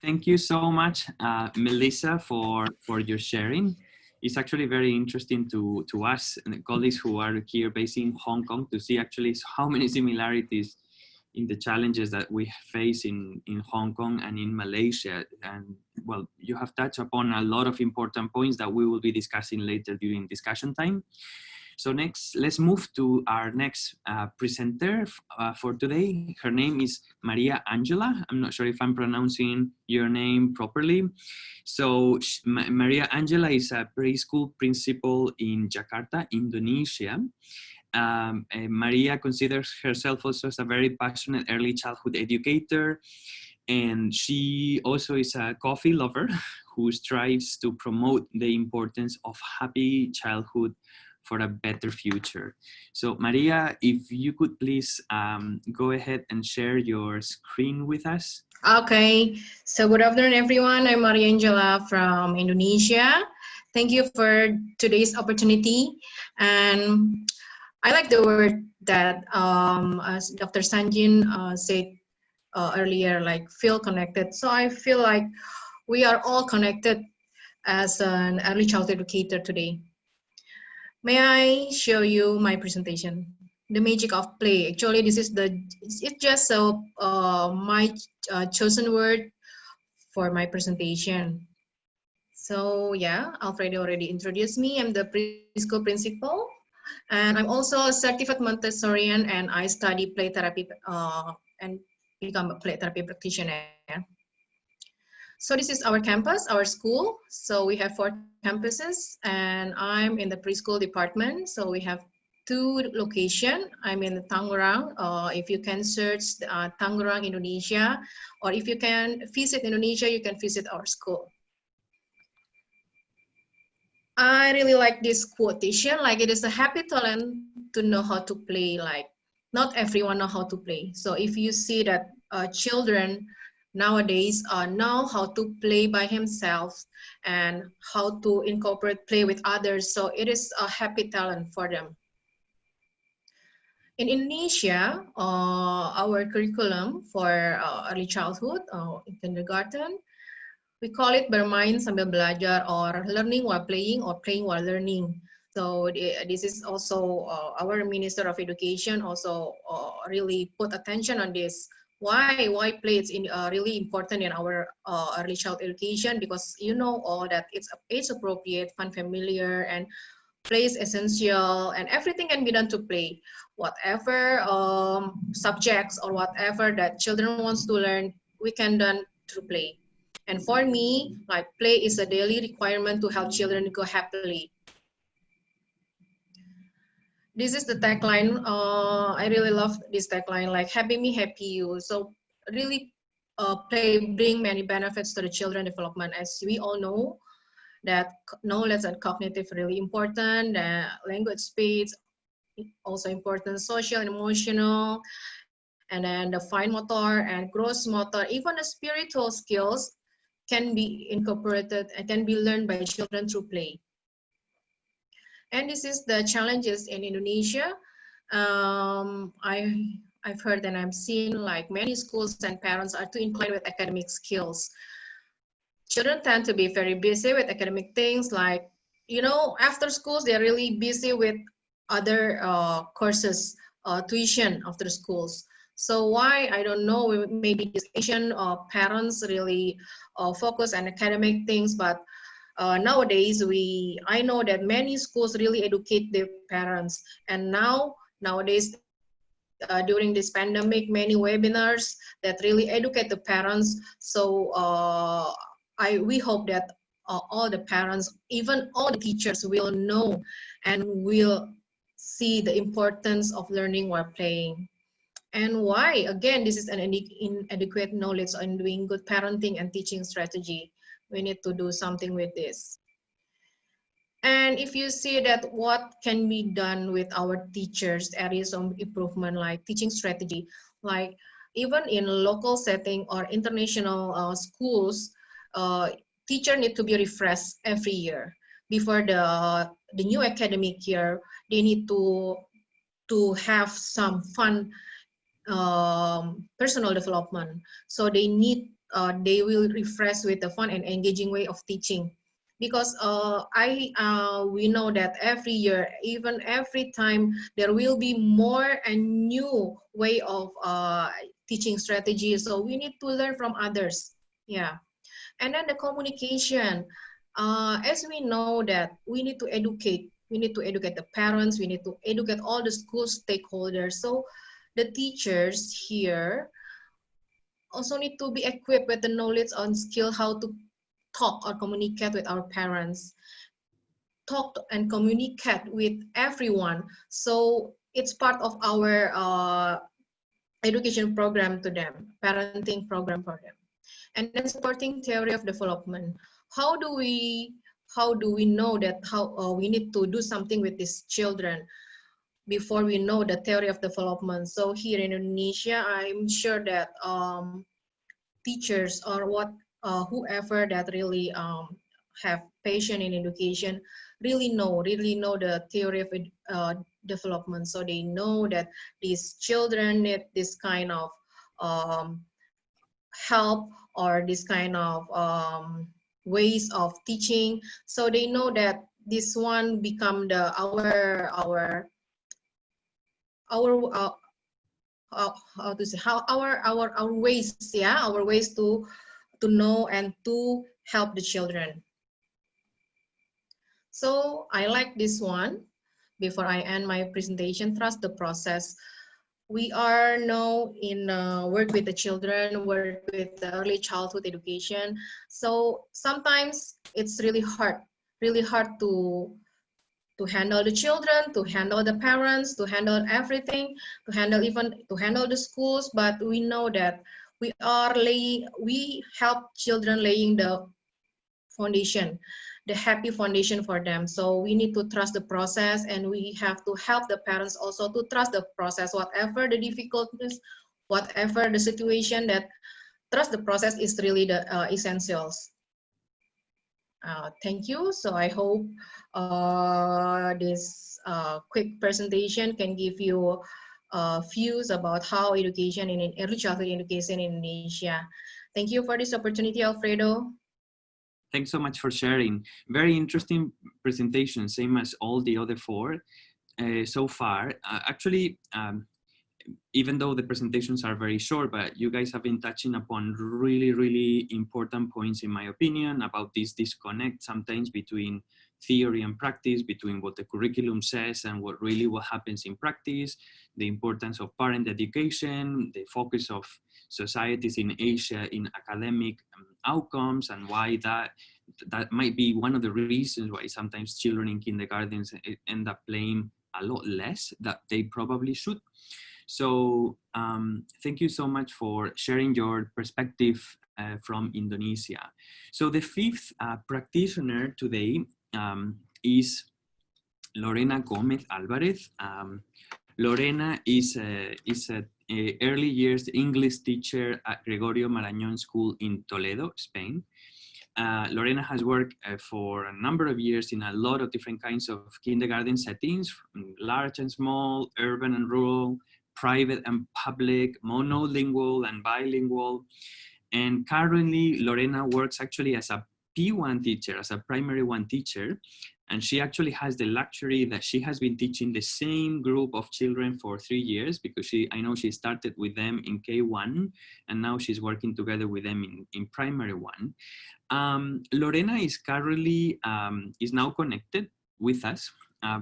Thank you so much, Melissa, for your sharing. It's actually very interesting to us and the colleagues who are here based in Hong Kong to see actually how many similarities in the challenges that we face in Hong Kong and in Malaysia. And well, you have touched upon a lot of important points that we will be discussing later during discussion time. So next, let's move to our next presenter for today. Her name is Maria Angela. I'm not sure if I'm pronouncing your name properly. So Maria Angela is a preschool principal in Jakarta, Indonesia. Maria considers herself also as a very passionate early childhood educator. And she also is a coffee lover who strives to promote the importance of happy childhood for a better future. So Maria, if you could please go ahead and share your screen with us. Okay, so good afternoon everyone. I'm Maria Angela from Indonesia. Thank you for today's opportunity. And I like the word that as Dr. Sanjin said earlier, like feel connected. So I feel like we are all connected as an early childhood educator today. May I show you my presentation? The magic of play. Actually, this is it's just my chosen word for my presentation. So yeah, Alfredo already introduced me. I'm the preschool principal, and I'm also a certified Montessorian, and I study play therapy and become a play therapy practitioner. So this is our campus, our school. So we have 4 campuses, and I'm in the preschool department. So we have 2 locations. I'm in Tangerang. If you can search Tangerang, Indonesia, or if you can visit Indonesia, you can visit our school. I really like this quotation, like it is a happy talent to know how to play like not everyone know how to play. So if you see that children nowadays know how to play by himself and how to incorporate play with others, so it is a happy talent for them. In Indonesia, our curriculum for early childhood, in kindergarten, we call it bermain sambil belajar, or learning while playing, or playing while learning. So this is also our Minister of Education also really put attention on this. Why play is really important in our early child education? Because you know all that it's age appropriate, fun, familiar, and play is essential, and everything can be done to play. Whatever subjects or whatever that children wants to learn, we can done through play. And for me, like, play is a daily requirement to help children go happily. This is the tagline. I really love this tagline, like happy me, happy you. So really play bring many benefits to the children development. As we all know, that knowledge and cognitive really important, language speeds also important, social and emotional, and then the fine motor and gross motor, even the spiritual skills can be incorporated and can be learned by children through play. And this is the challenges in Indonesia. I've heard and I've seen like many schools and parents are too inclined with academic skills. Children tend to be very busy with academic things, like, you know, after schools, they're really busy with other courses, tuition after schools. So why, I don't know, maybe these Asian parents really focus on academic things, but nowadays I know that many schools really educate their parents. And nowadays, during this pandemic, many webinars that really educate the parents. So we hope that all the parents, even all the teachers, will know and will see the importance of learning while playing. And why? Again, this is an inadequate knowledge on doing good parenting and teaching strategy. We need to do something with this. And if you see that what can be done with our teachers, areas of improvement, like teaching strategy, like even in local setting or international schools, teacher need to be refreshed every year. Before the new academic year, they need to have some fun personal development. So they will refresh with the fun and engaging way of teaching. Because we know that every year, even every time, there will be more and new way of teaching strategy. So we need to learn from others. Yeah. And then the communication, as we know that we need to educate the parents, we need to educate all the school stakeholders. So the teachers here also need to be equipped with the knowledge and skill how to talk or communicate with our parents, talk and communicate with everyone. So it's part of our education program to them, parenting program for them. And then supporting theory of development. How do we know that we need to do something with these children before we know the theory of development? So here in Indonesia, I'm sure that teachers or whoever that really have passion in education really know the theory of development. So they know that these children need this kind of help or this kind of ways of teaching. So they know that this one become our ways, yeah, our ways to know and to help the children. So I like this one. Before I end my presentation, trust the process. We are now in work with the children, work with the early childhood education. So sometimes it's really hard to handle the children, to handle the parents, to handle everything, to handle the schools. But we know that we help children laying the foundation, the happy foundation for them. So we need to trust the process, and we have to help the parents also to trust the process, whatever the difficulties, whatever the situation, that trust the process is really the essentials. Thank you. So I hope this quick presentation can give you views about how education in early childhood education in Indonesia. Thank you for this opportunity, Alfredo. Thanks so much for sharing. Very interesting presentation, same as all the other four so far. Actually, even though the presentations are very short, but you guys have been touching upon really, really important points, in my opinion, about this disconnect sometimes between theory and practice, between what the curriculum says and what happens in practice, the importance of parent education, the focus of societies in Asia in academic outcomes, and why that might be one of the reasons why sometimes children in kindergartens end up playing a lot less that they probably should. So thank you so much for sharing your perspective from Indonesia. So the fifth practitioner today is Lorena Gomez Alvarez. Lorena is a early years English teacher at Gregorio Marañón School in Toledo, Spain. Lorena has worked for a number of years in a lot of different kinds of kindergarten settings, large and small, urban and rural, private and public, monolingual and bilingual. And currently, Lorena works actually as a P1 teacher, as a primary one teacher. And she actually has the luxury that she has been teaching the same group of children for 3 years, because I know she started with them in K1, and now she's working together with them in primary one. Lorena is currently, is now connected with us.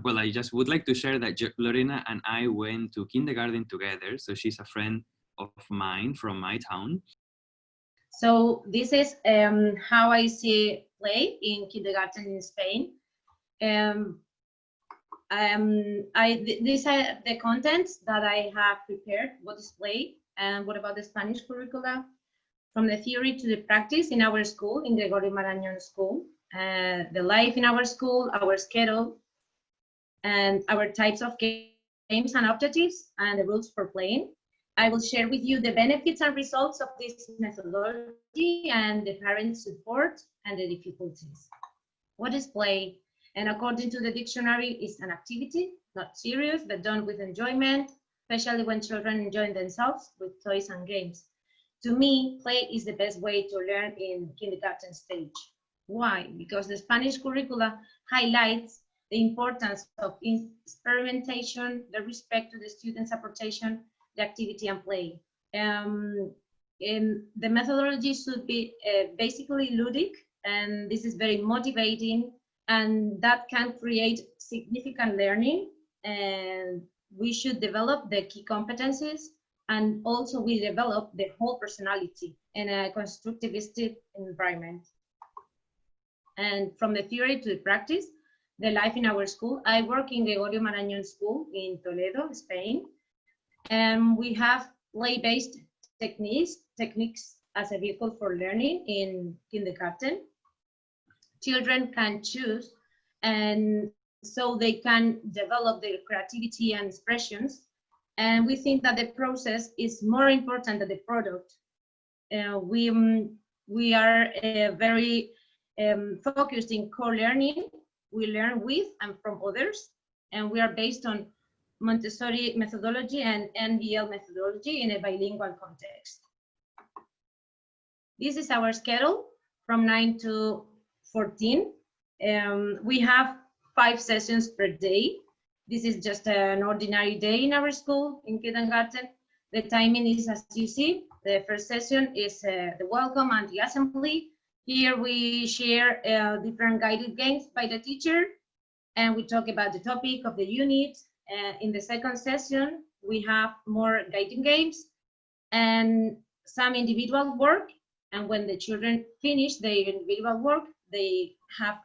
Well, I just would like to share that Lorena and I went to kindergarten together. So she's a friend of mine from my town. So this is how I see play in kindergarten in Spain. These are the contents that I have prepared. What is play and what about the Spanish curricula? From the theory to the practice in our school, in the Gregorio Marañón School, the life in our school, our schedule, and our types of games and objectives, and the rules for playing. I will share with you the benefits and results of this methodology and the parent support and the difficulties. What is play? And according to the dictionary, it's an activity, not serious, but done with enjoyment, especially when children enjoy themselves with toys and games. To me, play is the best way to learn in kindergarten stage. Why? Because the Spanish curricula highlights the importance of experimentation, the respect to the student's apportation, the activity and play. The methodology should be basically ludic, and this is very motivating, and that can create significant learning. And we should develop the key competencies, and also we develop the whole personality in a constructivistic environment. And from the theory to the practice, the life in our school. I work in the Gregorio Marañón School in Toledo, Spain. And we have play-based techniques as a vehicle for learning in kindergarten. Children can choose, and so they can develop their creativity and expressions. And we think that the process is more important than the product. We are very focused in co-learning. We learn with and from others, and we are based on Montessori methodology and NBL methodology in a bilingual context. This is our schedule from 9 to 14. We have 5 sessions per day. This is just an ordinary day in our school in kindergarten. The timing is as you see. The first session is the welcome and the assembly. Here we share different guided games by the teacher, and we talk about the topic of the unit. In the second session, we have more guiding games and some individual work. And when the children finish their individual work, they have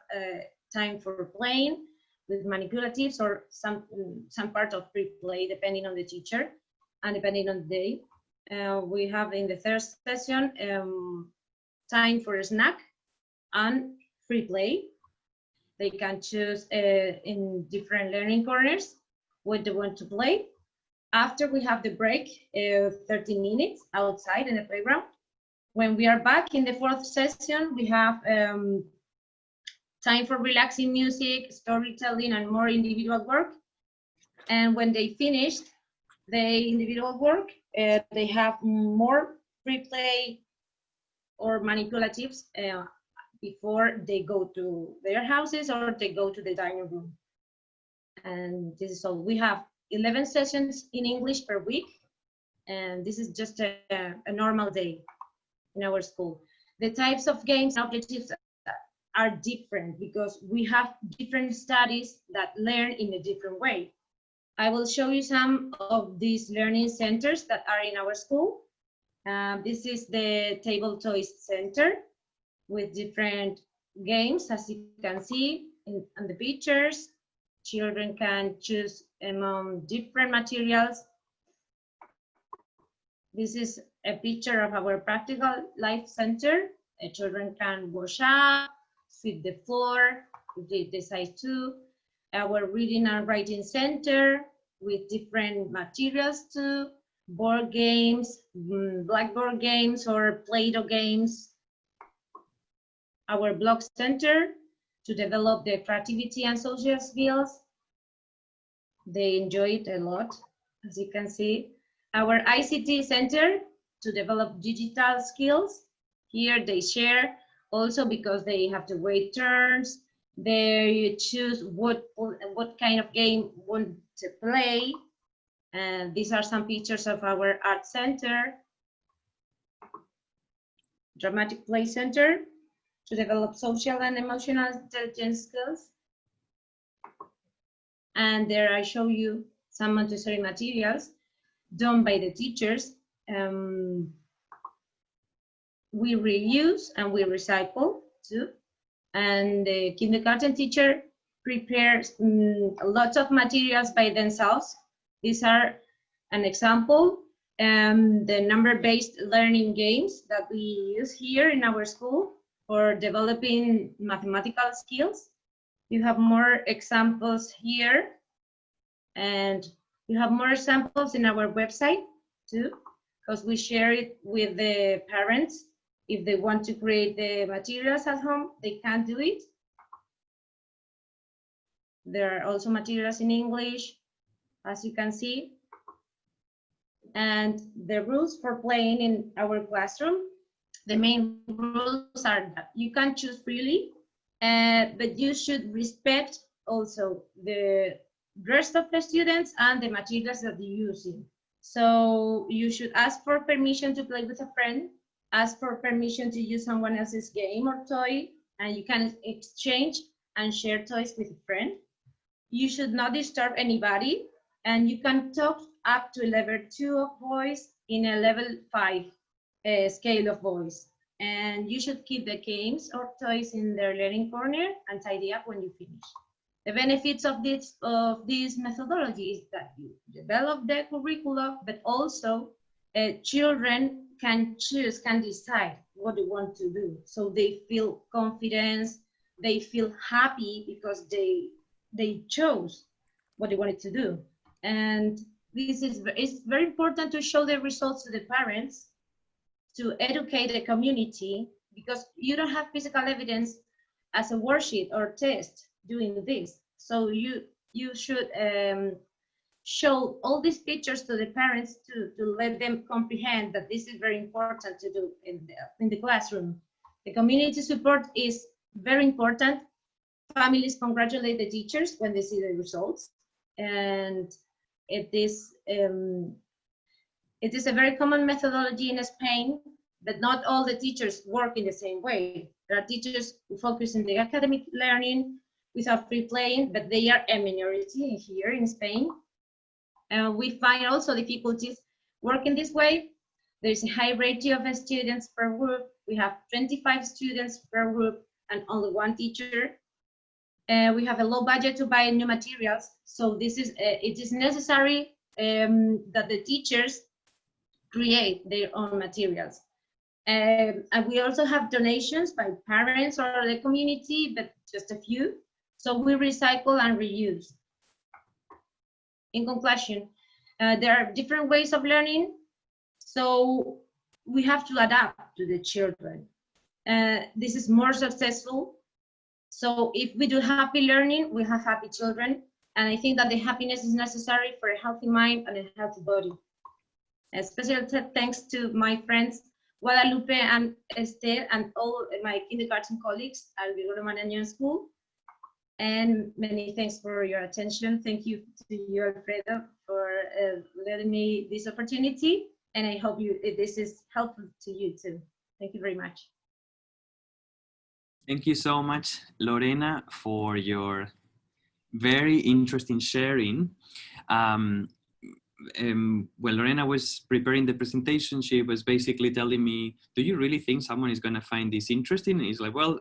time for playing with manipulatives or some part of pre-play, depending on the teacher and depending on the day. We have in the third session time for a snack and free play. They can choose in different learning corners what they want to play. After we have the break, 30 minutes outside in the playground. When we are back in the fourth session, we have time for relaxing music, storytelling, and more individual work. And when they finished the individual work, they have more free play or manipulatives before they go to their houses or they go to the dining room. And this is all. We have 11 sessions in English per week, and this is just a normal day in our school. The types of games and objectives are different because we have different studies that learn in a different way. I will show you some of these learning centers that are in our school. This is the Table Toys Center with different games, as you can see in the pictures. Children can choose among different materials. This is a picture of our practical life center. Children can wash up, sweep the floor if they decide to. Our reading and writing center with different materials too. Board games, blackboard games, or Play-Doh games. Our blog center to develop their creativity and social skills. They enjoy it a lot, as you can see. Our ICT center to develop digital skills. Here they share also because they have to wait turns. They choose what kind of game want to play. And these are some pictures of our art center. Dramatic play center to develop social and emotional intelligence skills. And there I show you some Montessori materials done by the teachers. We reuse and we recycle too. And the kindergarten teacher prepares lots of materials by themselves. These are an example. The number-based learning games that we use here in our school for developing mathematical skills. You have more examples here, and you have more examples in our website too, because we share it with the parents. If they want to create the materials at home, they can do it. There are also materials in English, as you can see. And the rules for playing in our classroom, the main rules are that you can choose freely, but you should respect also the rest of the students and the materials that you're using. So you should ask for permission to play with a friend, ask for permission to use someone else's game or toy, and you can exchange and share toys with a friend. You should not disturb anybody, and you can talk up to level 2 of voice in a level 5 scale of voice. And you should keep the games or toys in their learning corner and tidy up when you finish. The benefits of this methodology is that you develop the curricula, but also children can choose, can decide what they want to do. So they feel confidence, they feel happy because they chose what they wanted to do. And this is it's very important to show the results to the parents, to educate the community, because you don't have physical evidence as a worksheet or test doing this. So you should show all these pictures to the parents to let them comprehend that this is very important to do in the classroom. The community support is very important. Families congratulate the teachers when they see the results, and it is a very common methodology in Spain, but not all the teachers work in the same way. There are teachers who focus on the academic learning without free playing, but they are a minority here in Spain. We find also difficulties working this way. There's a high ratio of students per group. We have 25 students per group and only one teacher. We have a low budget to buy new materials. So this is it is necessary that the teachers create their own materials. And we also have donations by parents or the community, but just a few. So we recycle and reuse. In conclusion, there are different ways of learning, so we have to adapt to the children. This is more successful. So if we do happy learning, we have happy children. And I think that the happiness is necessary for a healthy mind and a healthy body. A special thanks to my friends, Guadalupe and Esther, and all my kindergarten colleagues at the Gregorio School. And many thanks for your attention. Thank you to you, Alfredo, for letting me this opportunity. And I hope this is helpful to you too. Thank you very much. Thank you so much, Lorena, for your very interesting sharing. When Lorena was preparing the presentation, she was basically telling me, do you really think someone is going to find this interesting? And it's like, well,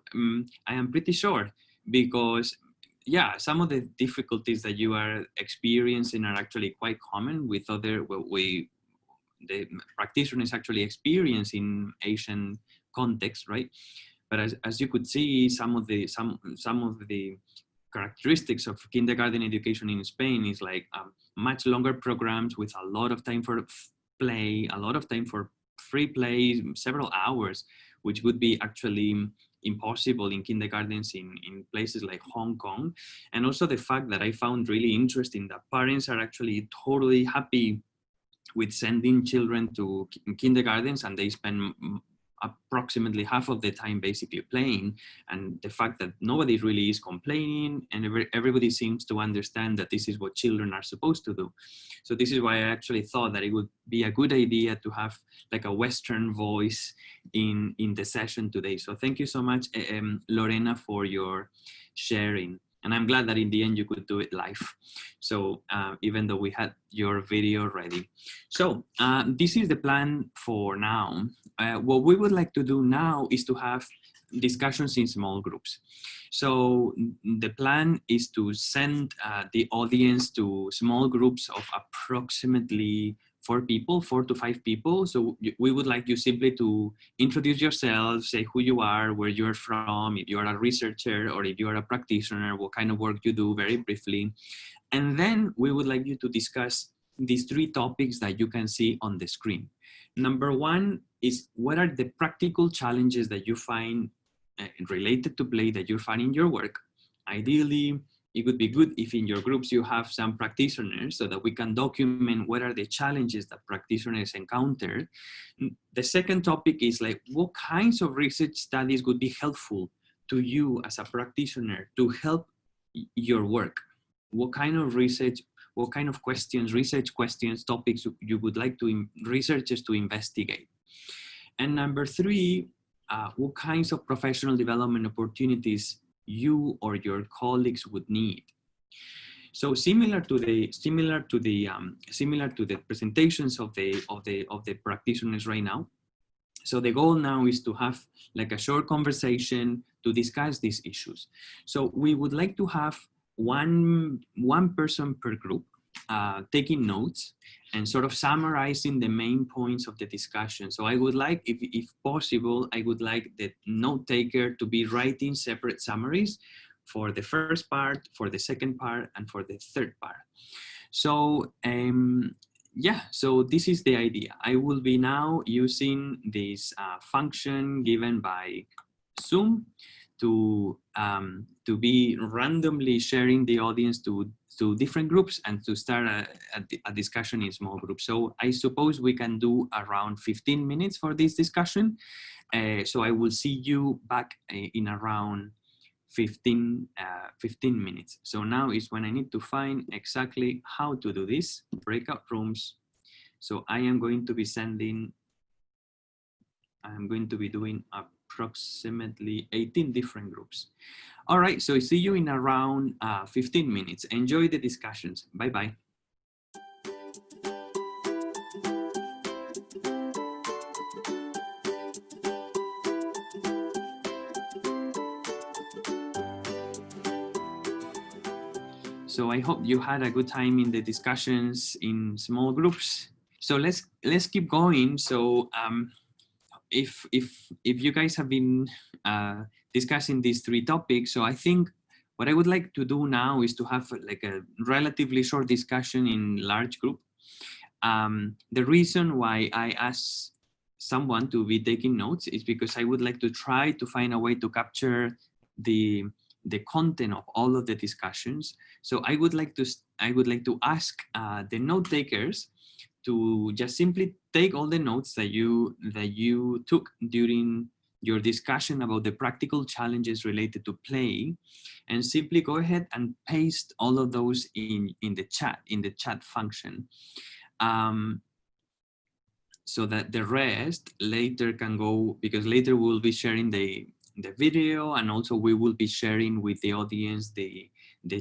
I am pretty sure, because yeah, some of the difficulties that you are experiencing are actually quite common with other, the practitioners actually experience in Asian context, right? But as you could see, some of the characteristics of kindergarten education in Spain is like much longer programs with a lot of time for play, a lot of time for free play, several hours, which would be actually impossible in kindergartens in places like Hong Kong. And also the fact that I found really interesting that parents are actually totally happy with sending children to kindergartens, and they spend approximately half of the time basically playing, and the fact that nobody really is complaining and everybody seems to understand that this is what children are supposed to do. So this is why I actually thought that it would be a good idea to have like a Western voice in the session today. So thank you so much, Lorena, for your sharing. And I'm glad that in the end you could do it live. So even though we had your video ready. So this is the plan for now. What we would like to do now is to have discussions in small groups. So the plan is to send the audience to small groups of approximately 4 to 5 people. So we would like you simply to introduce yourself, say who you are, where you're from, if you're a researcher or if you're a practitioner, what kind of work you do very briefly. And then we would like you to discuss these 3 topics that you can see on the screen. Number 1 is, what are the practical challenges that you find related to play that you find in your work? Ideally, it would be good if in your groups you have some practitioners so that we can document what are the challenges that practitioners encounter. The second topic is like, what kinds of research studies would be helpful to you as a practitioner to help your work? What kind of research, what kind of questions, research questions, topics you would like researchers to investigate? And number 3, what kinds of professional development opportunities you or your colleagues would need. So similar to the presentations of the practitioners right now. So the goal now is to have like a short conversation to discuss these issues. So we would like to have one person per group taking notes and sort of summarizing the main points of the discussion. So I would like, if possible, I would like the note taker to be writing separate summaries for the first part, for the second part, and for the third part. So yeah, so this is the idea. I will be now using this function given by Zoom to be randomly sharing the audience to different groups and to start a discussion in small groups. So I suppose we can do around 15 minutes for this discussion. So I will see you back in around 15 minutes. So now is when I need to find exactly how to do this, breakout rooms. So I am going to be doing approximately 18 different groups. All right, so see you in around 15 minutes. Enjoy the discussions. Bye-bye. So I hope you had a good time in the discussions in small groups. So let's keep going. So if you guys have been discussing these 3 topics, so I think what I would like to do now is to have like a relatively short discussion in large group. The reason why I asked someone to be taking notes is because I would like to try to find a way to capture the content of all of the discussions. So I would like to ask the note takers to just simply take all the notes that you took during your discussion about the practical challenges related to play, and simply go ahead and paste all of those in the chat function, so that the rest later can go, because later we'll be sharing the video, and also we will be sharing with the audience the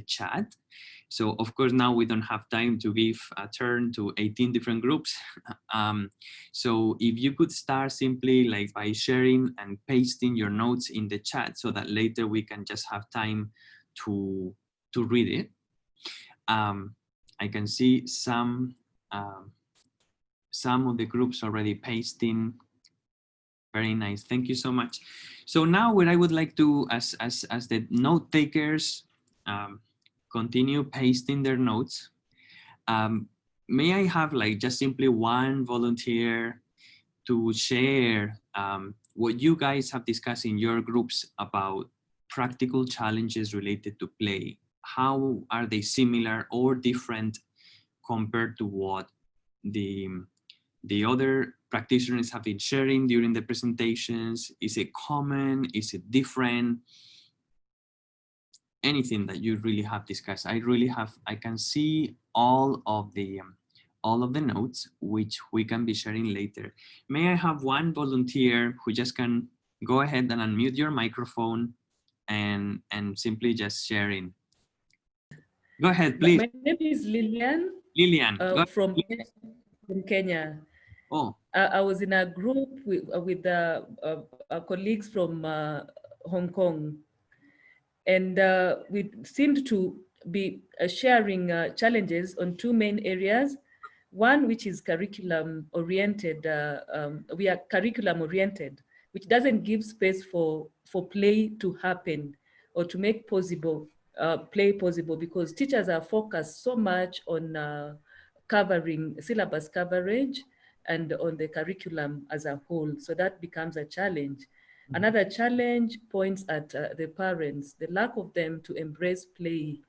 chat. So of course now we don't have time to give a turn to 18 different groups. So if you could start simply like by sharing and pasting your notes in the chat, so that later we can just have time to read it. I can see some of the groups already pasting. Very nice, thank you so much. So now what I would like to, as the note takers continue pasting their notes, may I have like just simply one volunteer to share what you guys have discussed in your groups about practical challenges related to play? How are they similar or different compared to what the other practitioners have been sharing during the presentations? Is it common? Is it different? Anything that you really have discussed. I can see all of the notes, which we can be sharing later. May I have one volunteer who just can go ahead and unmute your microphone and simply just sharing. Go ahead, please. My name is Lillian. Lillian, from Kenya. Oh, I was in a group with colleagues from Hong Kong, and we seemed to be sharing challenges on 2 main areas. One, which is curriculum oriented. We are curriculum oriented, which doesn't give space for play to happen or to make possible play possible, because teachers are focused so much on covering syllabus coverage and on the curriculum as a whole. So that becomes a challenge. Another challenge points at the parents, the lack of them to embrace play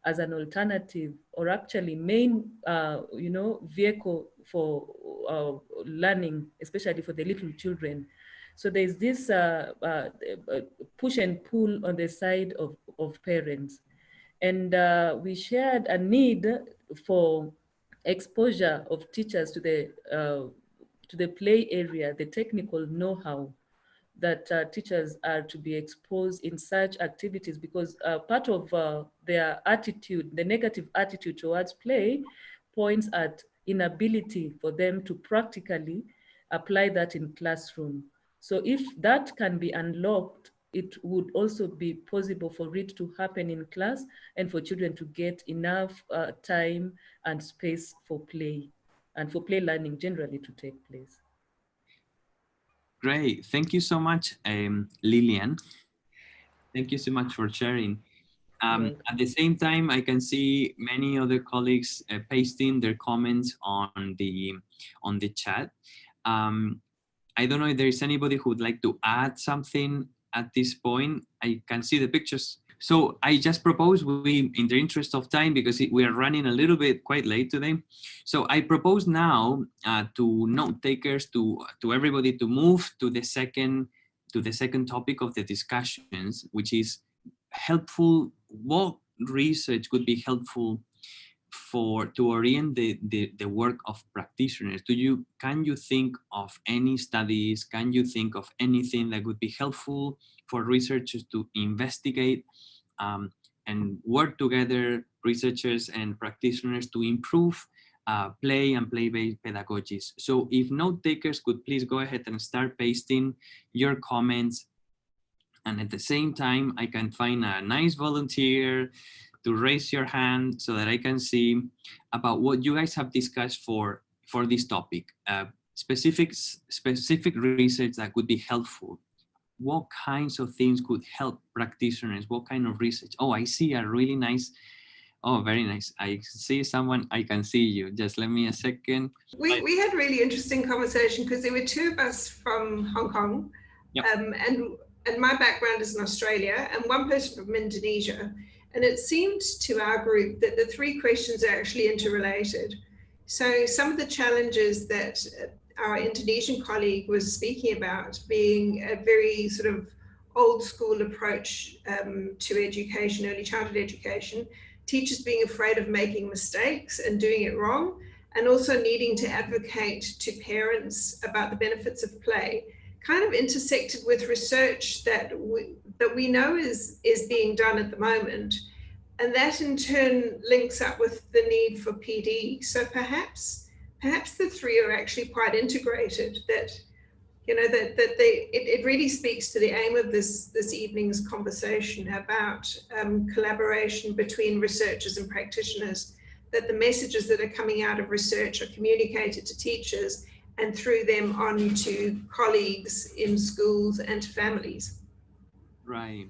as an alternative or actually main, vehicle for learning, especially for the little children. So there's this push and pull on the side of parents. And we shared a need for exposure of teachers to the play area, the technical know-how that teachers are to be exposed in such activities, because part of their attitude, the negative attitude towards play, points at inability for them to practically apply that in classroom. So if that can be unlocked, it would also be possible for it to happen in class and for children to get enough time and space for play and for play learning generally to take place. Great, thank you so much, Lillian. Thank you so much for sharing. At the same time, I can see many other colleagues pasting their comments on the chat. I don't know if there is anybody who would like to add something at this point. I can see the pictures. So I just propose we, in the interest of time, because we are running a little bit quite late today. So I propose now to note takers, to everybody, to move to the second topic of the discussions, which is helpful. What research could be helpful to orient the work of practitioners? Can you think of any studies? Can you think of anything that would be helpful for researchers to investigate and work together, researchers and practitioners, to improve play and play-based pedagogies? So if note takers could please go ahead and start pasting your comments, and at the same time I can find a nice volunteer to raise your hand so that I can see about what you guys have discussed for this topic. specific research that could be helpful. What kinds of things could help practitioners? What kind of research? Oh, I see a really nice, oh, very nice. I see someone, I can see you. Just let me a second. We had a really interesting conversation because there were two of us from Hong Kong. Yep. And my background is in Australia, and one person from Indonesia. And it seemed to our group that the three questions are actually interrelated. So some of the challenges that our Indonesian colleague was speaking about being a very sort of old school approach to education, early childhood education, teachers being afraid of making mistakes and doing it wrong, and also needing to advocate to parents about the benefits of play, kind of intersected with research that we know is being done at the moment. And that in turn links up with the need for PD. So perhaps the three are actually quite integrated, that, you know, it really speaks to the aim of this evening's conversation about collaboration between researchers and practitioners, that the messages that are coming out of research are communicated to teachers and through them on to colleagues in schools and to families. Right.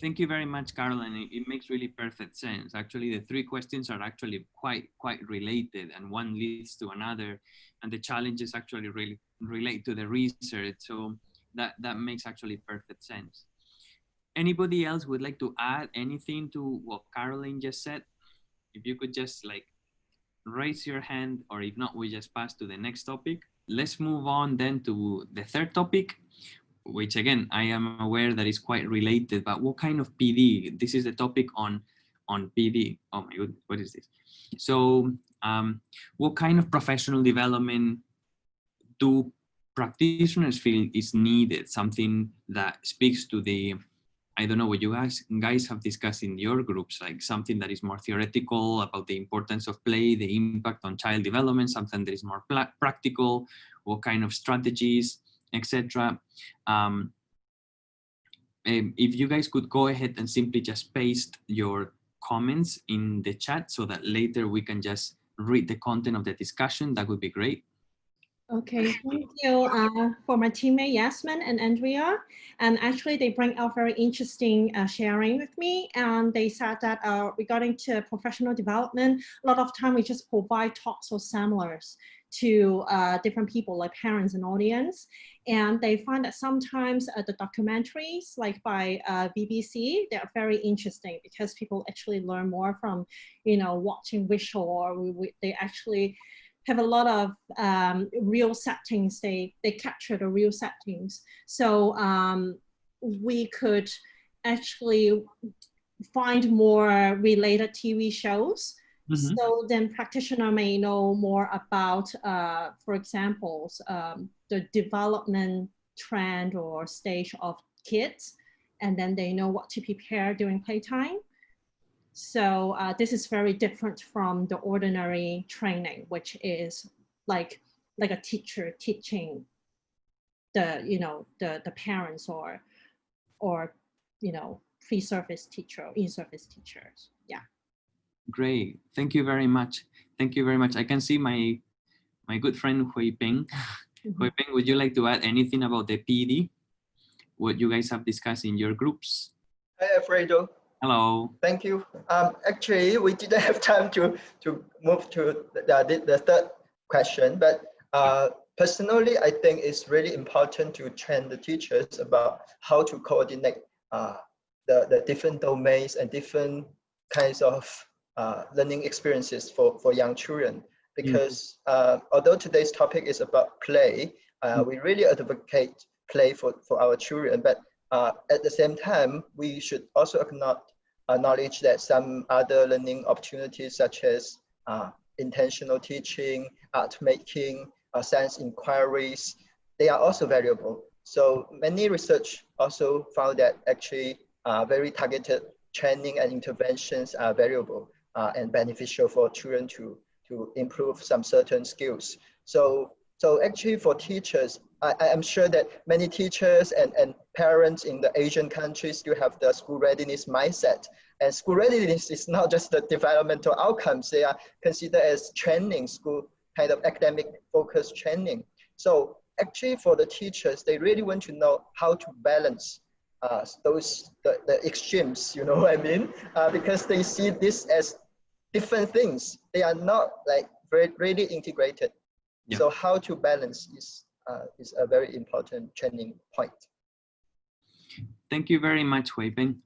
Thank you very much, Caroline. It makes really perfect sense. Actually, the three questions are actually quite related, and one leads to another, and the challenges actually really relate to the research. So that makes actually perfect sense. Anybody else would like to add anything to what Caroline just said? If you could just like raise your hand, or if not, we just pass to the next topic. Let's move on then to the third topic, which again, I am aware that is quite related, but what kind of PD? This is the topic on PD. Oh my goodness, what is this? So what kind of professional development do practitioners feel is needed? Something that speaks to the, I don't know what you guys have discussed in your groups, like something that is more theoretical about the importance of play, the impact on child development, something that is more practical, what kind of strategies, etc. If you guys could go ahead and simply just paste your comments in the chat so that later we can just read the content of the discussion, that would be great. Okay, thank you for my teammate Yasmin and Andrea. And actually they bring out very interesting sharing with me. And they said that regarding to professional development, a lot of time we just provide talks or seminars to different people like parents and audience. And they find that sometimes the documentaries like by BBC, they're very interesting because people actually learn more from, you know, watching visual, or they actually have a lot of real settings. They capture the real settings. So we could actually find more related TV shows. Mm-hmm. So then practitioner may know more about, for example, the development trend or stage of kids, and then they know what to prepare during playtime. So this is very different from the ordinary training, which is like a teacher teaching the, you know, the parents or you know, pre-service teacher, in-service teachers. Yeah. Great. Thank you very much. Thank you very much. I can see my good friend Hui Peng. Mm-hmm. Hui Peng, would you like to add anything about the PD? What you guys have discussed in your groups? Hi, Alfredo. Hello. Thank you. Actually, we didn't have time to move to the third question, but personally, I think it's really important to train the teachers about how to coordinate the different domains and different kinds of learning experiences for young children. Because although today's topic is about play, we really advocate play for our children, but at the same time, we should also acknowledge that some other learning opportunities such as intentional teaching, art making, science inquiries, they are also valuable. So many research also found that actually very targeted training and interventions are valuable and beneficial for children to improve some certain skills. So actually for teachers, I am sure that many teachers and parents in the Asian countries still have the school readiness mindset. And school readiness is not just the developmental outcomes, they are considered as training, school kind of academic focused training. So actually for the teachers, they really want to know how to balance the extremes, you know what I mean? Because they see this as different things. They are not like really integrated. Yeah. So how to balance is a very important training point. Thank you very much, Huipeng,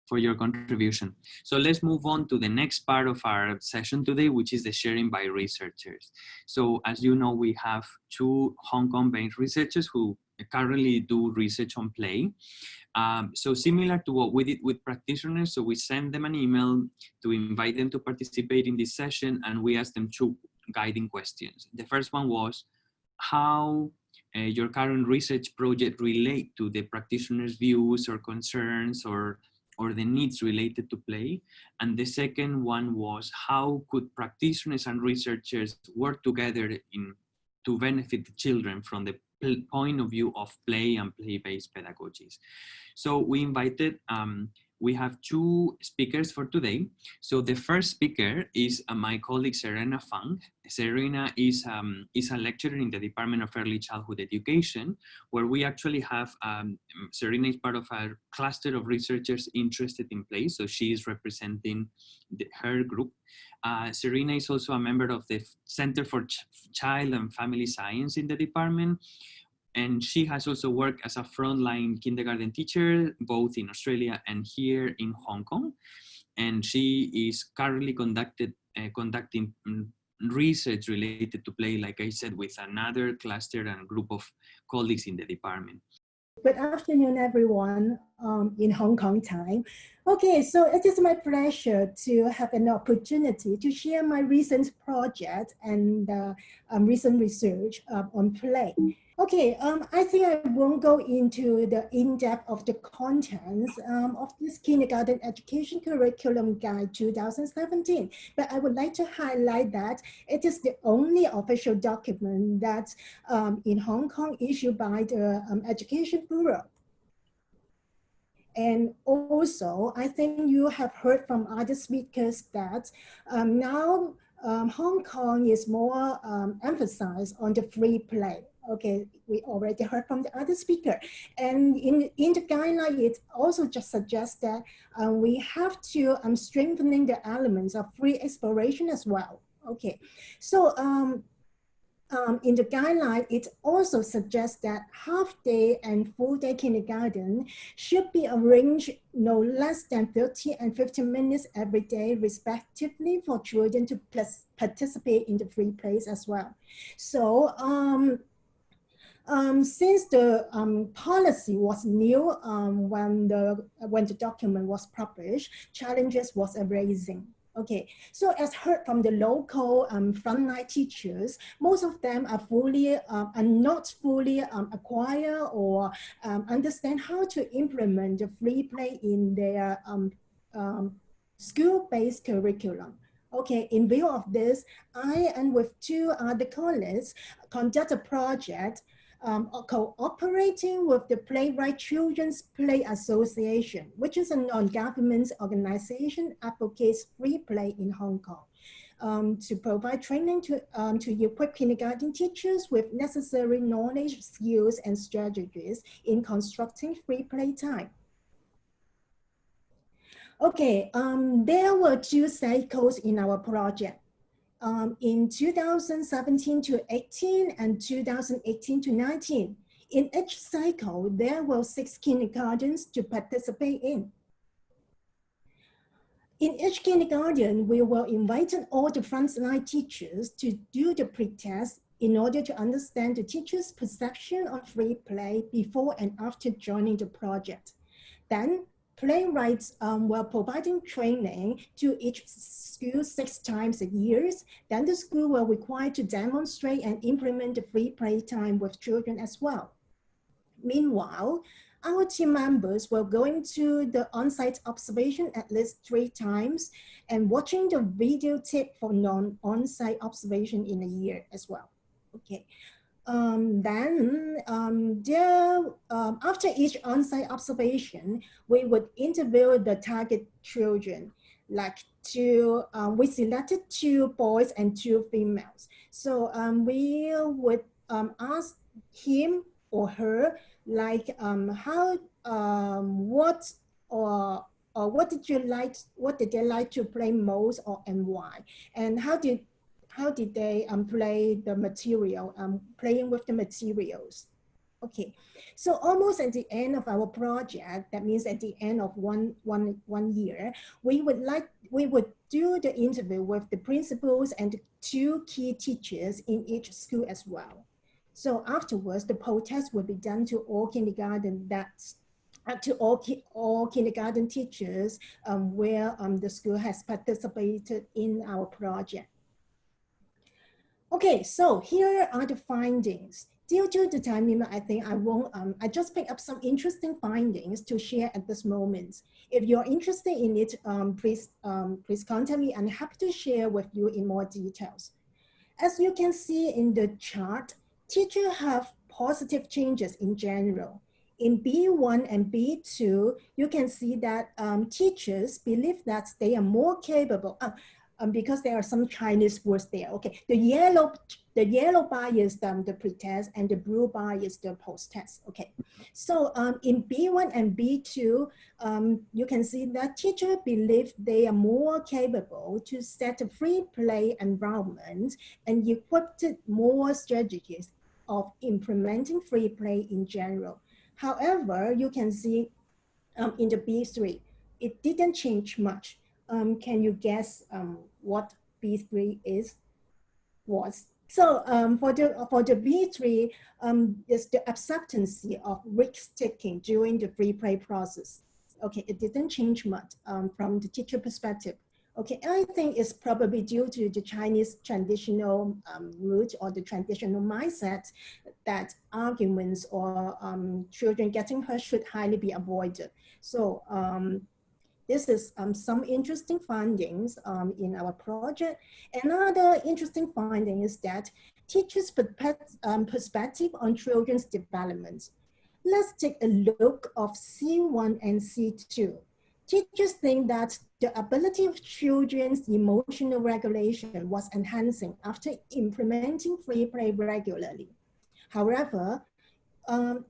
for your contribution. So let's move on to the next part of our session today, which is the sharing by researchers. So as you know, we have 2 Hong Kong-based researchers who currently do research on play. So similar to what we did with practitioners, so we send them an email to invite them to participate in this session, and we asked them 2 guiding questions. The first one was how your current research project relate to the practitioners' views or concerns or the needs related to play. And the second one was how could practitioners and researchers work together to benefit the children from the point of view of play and play-based pedagogies. So we invited, we have 2 speakers for today. So the first speaker is my colleague Serena Fang. Serena is a lecturer in the Department of Early Childhood Education, where we actually have, Serena is part of a cluster of researchers interested in play. So she is representing her group. Serena is also a member of the Center for Child and Family Science in the department. And she has also worked as a frontline kindergarten teacher, both in Australia and here in Hong Kong. And she is currently conducting research related to play, like I said, with another cluster and group of colleagues in the department. Good afternoon, everyone, in Hong Kong time. Okay, so it is my pleasure to have an opportunity to share my recent project and recent research on play. Okay, I think I won't go into the in-depth of the contents of this Kindergarten Education Curriculum Guide 2017, but I would like to highlight that it is the only official document that's in Hong Kong issued by the Education Bureau. And also, I think you have heard from other speakers that now Hong Kong is more emphasized on the free play. Okay, we already heard from the other speaker. And in the guideline, it also just suggests that we have to strengthening the elements of free exploration as well. Okay, so in the guideline, it also suggests that half-day and full-day kindergarten should be arranged no less than 30 and 15 minutes every day, respectively, for children to participate in the free plays as well. So, since the policy was new when the document was published, challenges was arising. Okay, so as heard from the local frontline teachers, most of them are not fully acquire or understand how to implement the free play in their school-based curriculum. Okay, in view of this, I and with 2 other colleagues conduct a project cooperating with the Playwright Children's Play Association, which is a non-government organization advocates free play in Hong Kong, to provide training to equip kindergarten teachers with necessary knowledge, skills, and strategies in constructing free play time. Okay, there were 2 cycles in our project. In 2017 to 18 and 2018 to 19. In each cycle, there were 6 kindergartens to participate in. In each kindergarten, we will invite all the frontline teachers to do the pre-test in order to understand the teacher's perception of free play before and after joining the project. Then, playwrights were providing training to each school 6 times a year. Then the school were required to demonstrate and implement the free play time with children as well. Meanwhile, our team members were going to the on-site observation at least 3 times and watching the video tape for non-on-site observation in a year as well. Okay. After each on-site observation, we would interview the target children. like two, we selected 2 boys and 2 females. So we would ask him or her like what did you like, what did they like to play most, or and why, and how did they play the material, playing with the materials. Okay, so almost at the end of our project, that means at the end of one year, we would do the interview with the principals and the 2 key teachers in each school as well. So afterwards, the poll test will be done to all kindergarten to all kindergarten teachers where the school has participated in our project. Okay, so here are the findings. Due to the time limit, I think I won't, I just picked up some interesting findings to share at this moment. If you're interested in it, please contact me. I'm happy to share with you in more details. As you can see in the chart, teachers have positive changes in general. In B1 and B2, you can see that teachers believe that they are more capable, because there are some Chinese words there. Okay, the yellow bar is the pre-test and the blue bar is the post-test. Okay, so in B1 and B2, you can see that teachers believe they are more capable to set a free play environment and equipped more strategies of implementing free play in general. However, you can see in the B3, it didn't change much. Can you guess what B3 was? So for the B3, is the acceptance of risk-taking during the free play process. Okay, it didn't change much from the teacher perspective. Okay, I think it's probably due to the Chinese traditional root or the traditional mindset that arguments or children getting hurt should highly be avoided. So this is some interesting findings in our project. Another interesting finding is that teachers' perspective on children's development. Let's take a look of C1 and C2. Teachers think that the ability of children's emotional regulation was enhancing after implementing free play regularly. However,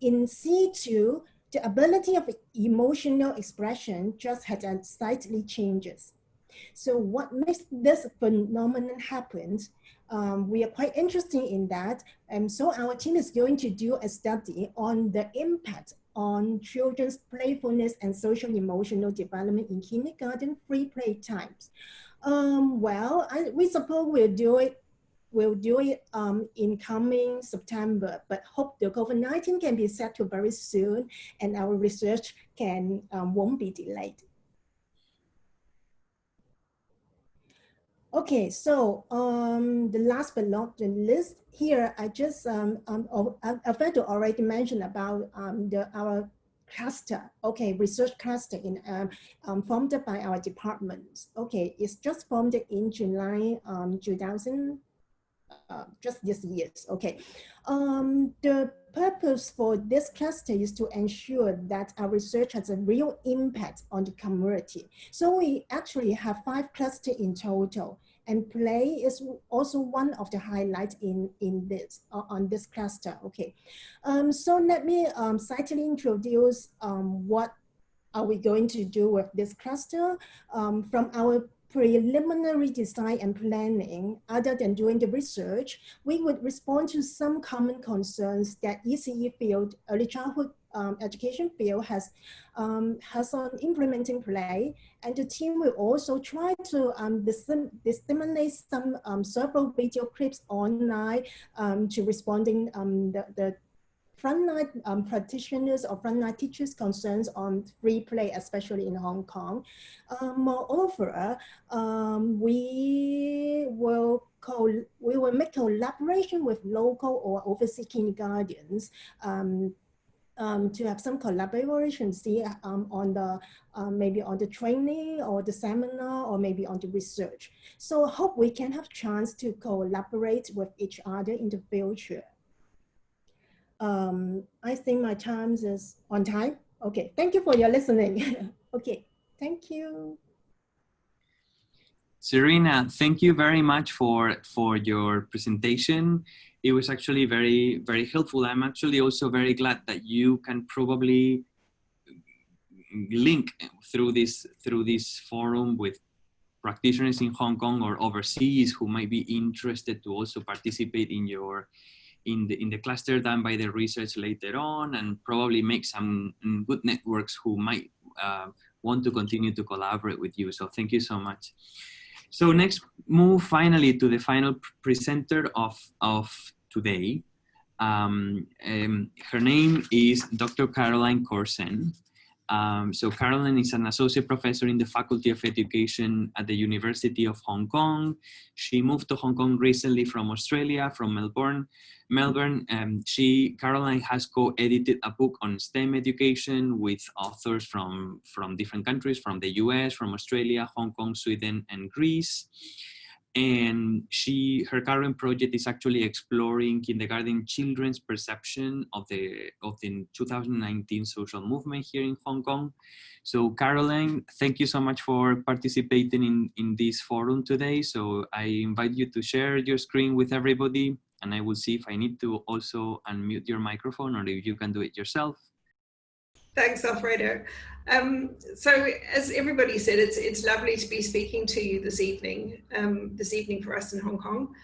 in C2, the ability of emotional expression just had slightly changes. So what makes this phenomenon happen? We are quite interested in that. And so our team is going to do a study on the impact on children's playfulness and social emotional development in kindergarten free play times. Well, we suppose we'll do it in coming September, but hope the COVID-19 can be settled very soon and our research won't be delayed. Okay, so the last but not the least, here I just I've already mentioned about our cluster. Okay, research cluster in formed by our departments. Okay, it's just formed in July 2000. Just this year. Okay, the purpose for this cluster is to ensure that our research has a real impact on the community. So we actually have 5 clusters in total, and play is also one of the highlights in this on this cluster. Okay, so let me slightly introduce what are we going to do with this cluster. From our preliminary design and planning, other than doing the research, we would respond to some common concerns that ECE field, early childhood education field has on implementing play, and the team will also try to disseminate some several video clips online to responding the frontline practitioners or frontline teachers' concerns on free play, especially in Hong Kong. Moreover, we will make collaboration with local or overseas kindergartens to have some collaboration, see on the maybe on the training or the seminar or maybe on the research. So I hope we can have chance to collaborate with each other in the future. I think my time is on time. Okay, thank you for your listening. Okay, thank you. Serena, thank you very much for your presentation. It was actually very, very helpful. I'm actually also very glad that you can probably link through this forum with practitioners in Hong Kong or overseas who might be interested to also participate in the cluster done by the research later on, and probably make some good networks who might want to continue to collaborate with you. So thank you so much. So next, move finally to the final presenter of today. Her name is Dr. Caroline Corsen. So Caroline is an associate professor in the Faculty of Education at the University of Hong Kong. She moved to Hong Kong recently from Australia, from Melbourne. Caroline has co-edited a book on STEM education with authors from different countries, from the US, from Australia, Hong Kong, Sweden, and Greece. And her current project is actually exploring kindergarten children's perception of the 2019 social movement here in Hong Kong. So Caroline, thank you so much for participating in this forum today. So I invite you to share your screen with everybody, and I will see if I need to also unmute your microphone or if you can do it yourself. Thanks, Alfredo. So as everybody said, it's lovely to be speaking to you this evening for us in Hong Kong.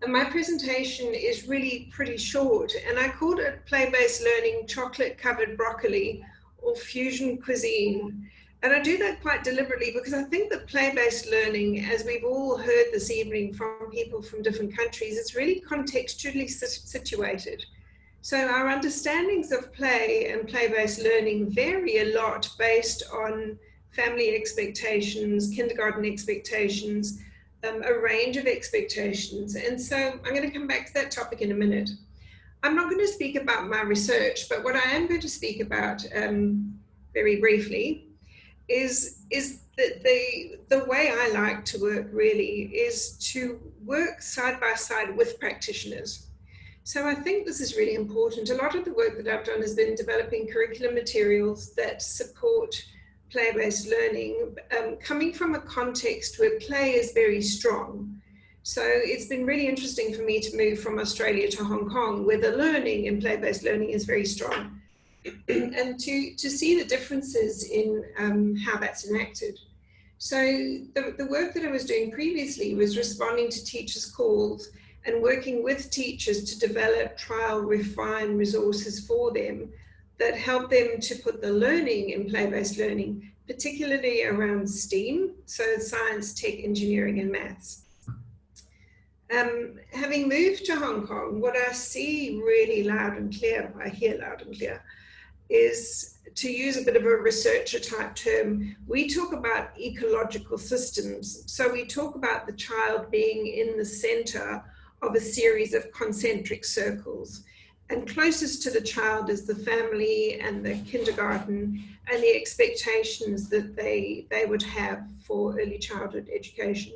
And my presentation is really pretty short, and I called it Play-Based Learning, Chocolate-Covered Broccoli, or Fusion Cuisine. And I do that quite deliberately because I think that play-based learning, as we've all heard this evening from people from different countries, it's really contextually situated. So our understandings of play and play-based learning vary a lot based on family expectations, kindergarten expectations, a range of expectations. And so I'm going to come back to that topic in a minute. I'm not going to speak about my research, but what I am going to speak about very briefly is that the way I like to work really is to work side by side with practitioners. So I think this is really important. A lot of the work that I've done has been developing curriculum materials that support play-based learning, coming from a context where play is very strong. So it's been really interesting for me to move from Australia to Hong Kong, where the learning in play-based learning is very strong, and to see the differences in how that's enacted. So the work that I was doing previously was responding to teachers' calls and working with teachers to develop, trial, refine resources for them that help them to put the learning in play-based learning, particularly around STEAM, so science, tech, engineering, and maths. Having moved to Hong Kong, what I see really loud and clear, I hear loud and clear, is, to use a bit of a researcher type term, we talk about ecological systems. So we talk about the child being in the center of a series of concentric circles. And closest to the child is the family and the kindergarten and the expectations that they would have for early childhood education.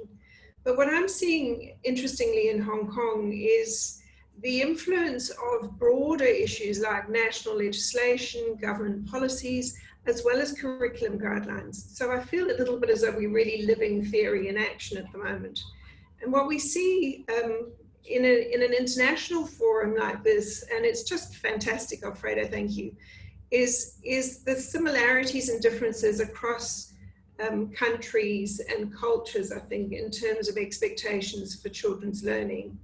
But what I'm seeing, interestingly, in Hong Kong is the influence of broader issues like national legislation, government policies, as well as curriculum guidelines. So I feel a little bit as though we're really living theory in action at the moment. And what we see in an international forum like this, and it's just fantastic, Alfredo, thank you, is the similarities and differences across countries and cultures, I think, in terms of expectations for children's learning.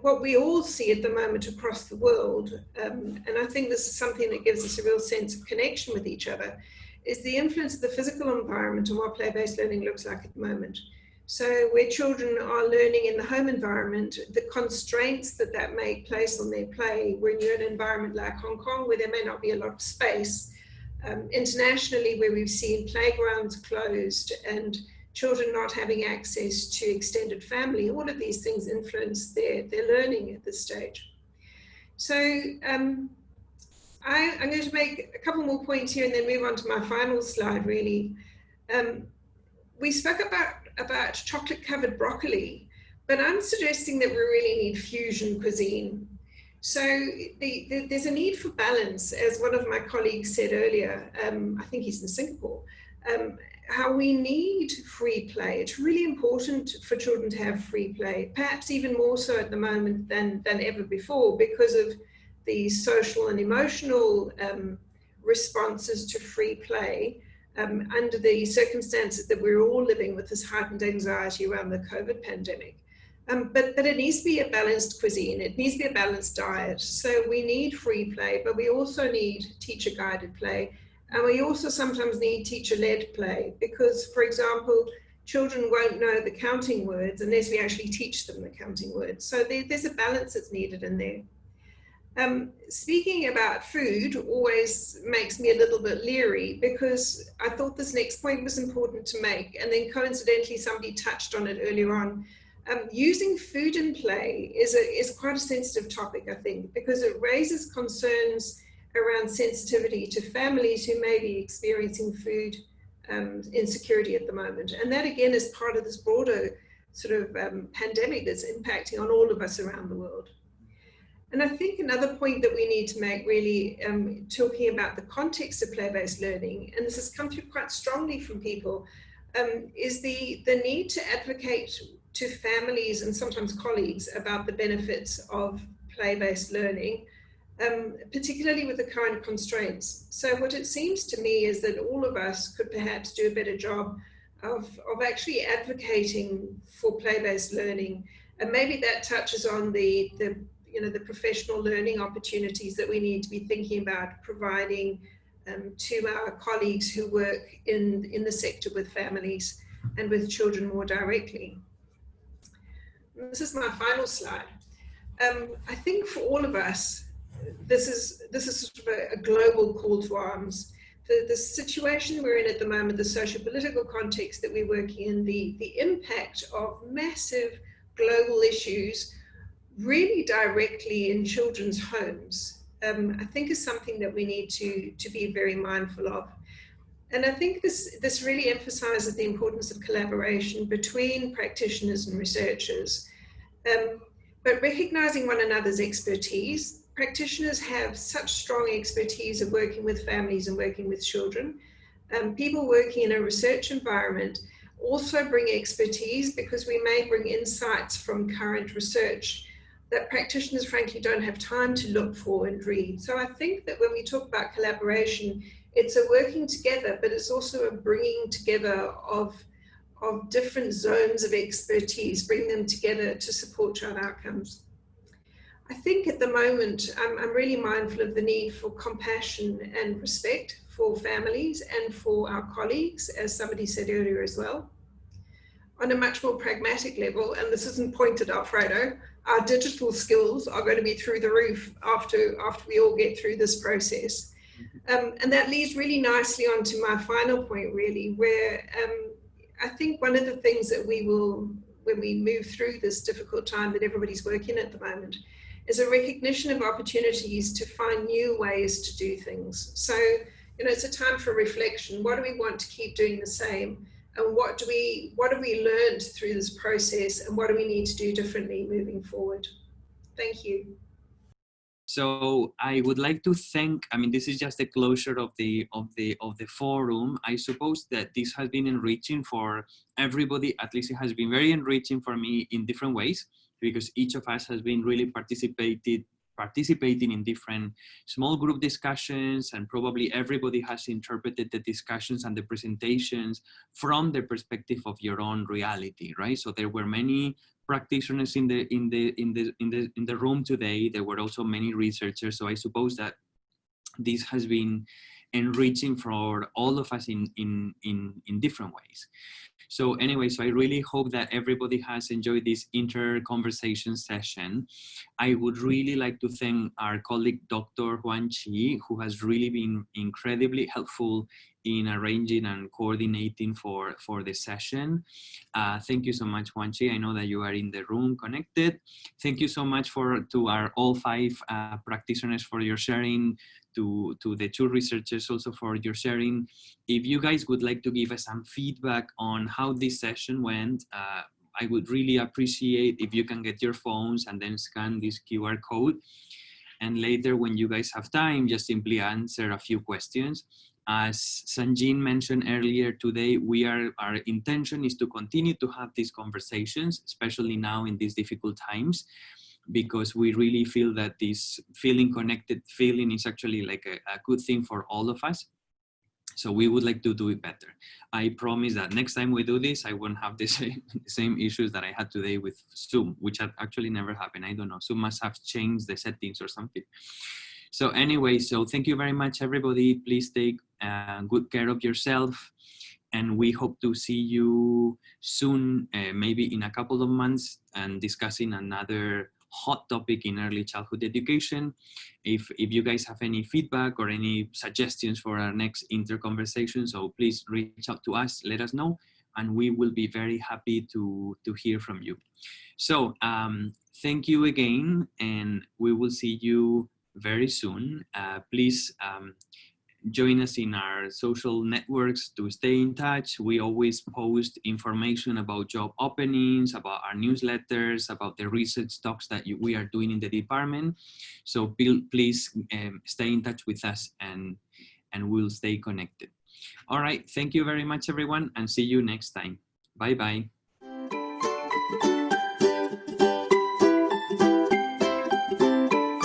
What we all see at the moment across the world, and I think this is something that gives us a real sense of connection with each other, is the influence of the physical environment and what play-based learning looks like at the moment. So where children are learning in the home environment, the constraints that may place on their play when you're in an environment like Hong Kong, where there may not be a lot of space, internationally, where we've seen playgrounds closed and children not having access to extended family, all of these things influence their learning at this stage. So I'm going to make a couple more points here and then move on to my final slide, really. We spoke about chocolate-covered broccoli, but I'm suggesting that we really need fusion cuisine. So there's a need for balance, as one of my colleagues said earlier. I think he's in Singapore. How we need free play. It's really important for children to have free play, perhaps even more so at the moment than ever before, because of the social and emotional responses to free play under the circumstances that we're all living with, this heightened anxiety around the COVID pandemic. But it needs to be a balanced cuisine. It needs to be a balanced diet. So we need free play, but we also need teacher-guided play. And we also sometimes need teacher-led play because, for example, children won't know the counting words unless we actually teach them the counting words. So there's a balance that's needed in there. Speaking about food always makes me a little bit leery because I thought this next point was important to make. And then coincidentally, somebody touched on it earlier on. Using food in play is quite a sensitive topic, I think, because it raises concerns around sensitivity to families who may be experiencing food insecurity at the moment. And that again is part of this broader sort of pandemic that's impacting on all of us around the world. And I think another point that we need to make really talking about the context of play-based learning, and this has come through quite strongly from people, is the need to advocate to families and sometimes colleagues about the benefits of play-based learning, particularly with the current constraints. So what it seems to me is that all of us could perhaps do a better job of actually advocating for play-based learning. And maybe that touches on the professional learning opportunities that we need to be thinking about providing to our colleagues who work in the sector with families and with children more directly. This is my final slide. I think for all of us, this is sort of a global call to arms. The situation we're in at the moment, the socio-political context that we're working in, the impact of massive global issues really directly in children's homes, I think is something that we need to be very mindful of. And I think this really emphasizes the importance of collaboration between practitioners and researchers, but recognizing one another's expertise. Practitioners have such strong expertise of working with families and working with children. People working in a research environment also bring expertise because we may bring insights from current research that practitioners frankly don't have time to look for and read. So I think that when we talk about collaboration, it's a working together, but it's also a bringing together of different zones of expertise, bring them together to support child outcomes. I think at the moment, I'm really mindful of the need for compassion and respect for families and for our colleagues, as somebody said earlier as well. On a much more pragmatic level, and this isn't pointed out, Fredo, our digital skills are going to be through the roof after we all get through this process. And that leads really nicely onto my final point, really, where I think one of the things that we will, when we move through this difficult time that everybody's working at the moment, is a recognition of opportunities to find new ways to do things. So, it's a time for reflection. What do we want to keep doing the same? And what have we learned through this process? And what do we need to do differently moving forward? Thank you. So I would like to thank, this is just the closure of the forum. I suppose that this has been enriching for everybody. At least it has been very enriching for me in different ways, because each of us has been really participating in different small group discussions, and probably everybody has interpreted the discussions and the presentations from the perspective of your own reality, right? So there were many practitioners in the room today. There were also many researchers. So I suppose that this has been enriching for all of us in different ways. So anyway, so I really hope that everybody has enjoyed this inter-conversation session. I would really like to thank our colleague, Dr. Huan Chi, who has really been incredibly helpful in arranging and coordinating for the session. Thank you so much, Huan Chi. I know that you are in the room connected. Thank you so much to our all 5 practitioners for your sharing, to the 2 researchers also for your sharing. If you guys would like to give us some feedback on how this session went, I would really appreciate if you can get your phones and then scan this QR code. And later, when you guys have time, just simply answer a few questions. As Sanjin mentioned earlier today, our intention is to continue to have these conversations, especially now in these difficult times, because we really feel that this feeling connected feeling is actually like a good thing for all of us. So we would like to do it better. I promise that next time we do this, I won't have the same issues that I had today with Zoom, which had actually never happened. I don't know, Zoom must have changed the settings or something. So anyway, so thank you very much, everybody. Please take good care of yourself. And we hope to see you soon, maybe in a couple of months, and discussing another hot topic in early childhood education. If you guys have any feedback or any suggestions for our next inter-conversation, so please reach out to us, let us know, and we will be very happy to hear from you. So thank you again, and we will see you very soon. Please join us in our social networks to stay in touch. We always post information about job openings, about our newsletters, about the research talks that we are doing in the department. So please stay in touch with us, and we'll stay connected. All right, thank you very much, everyone, and see you next time. Bye-bye.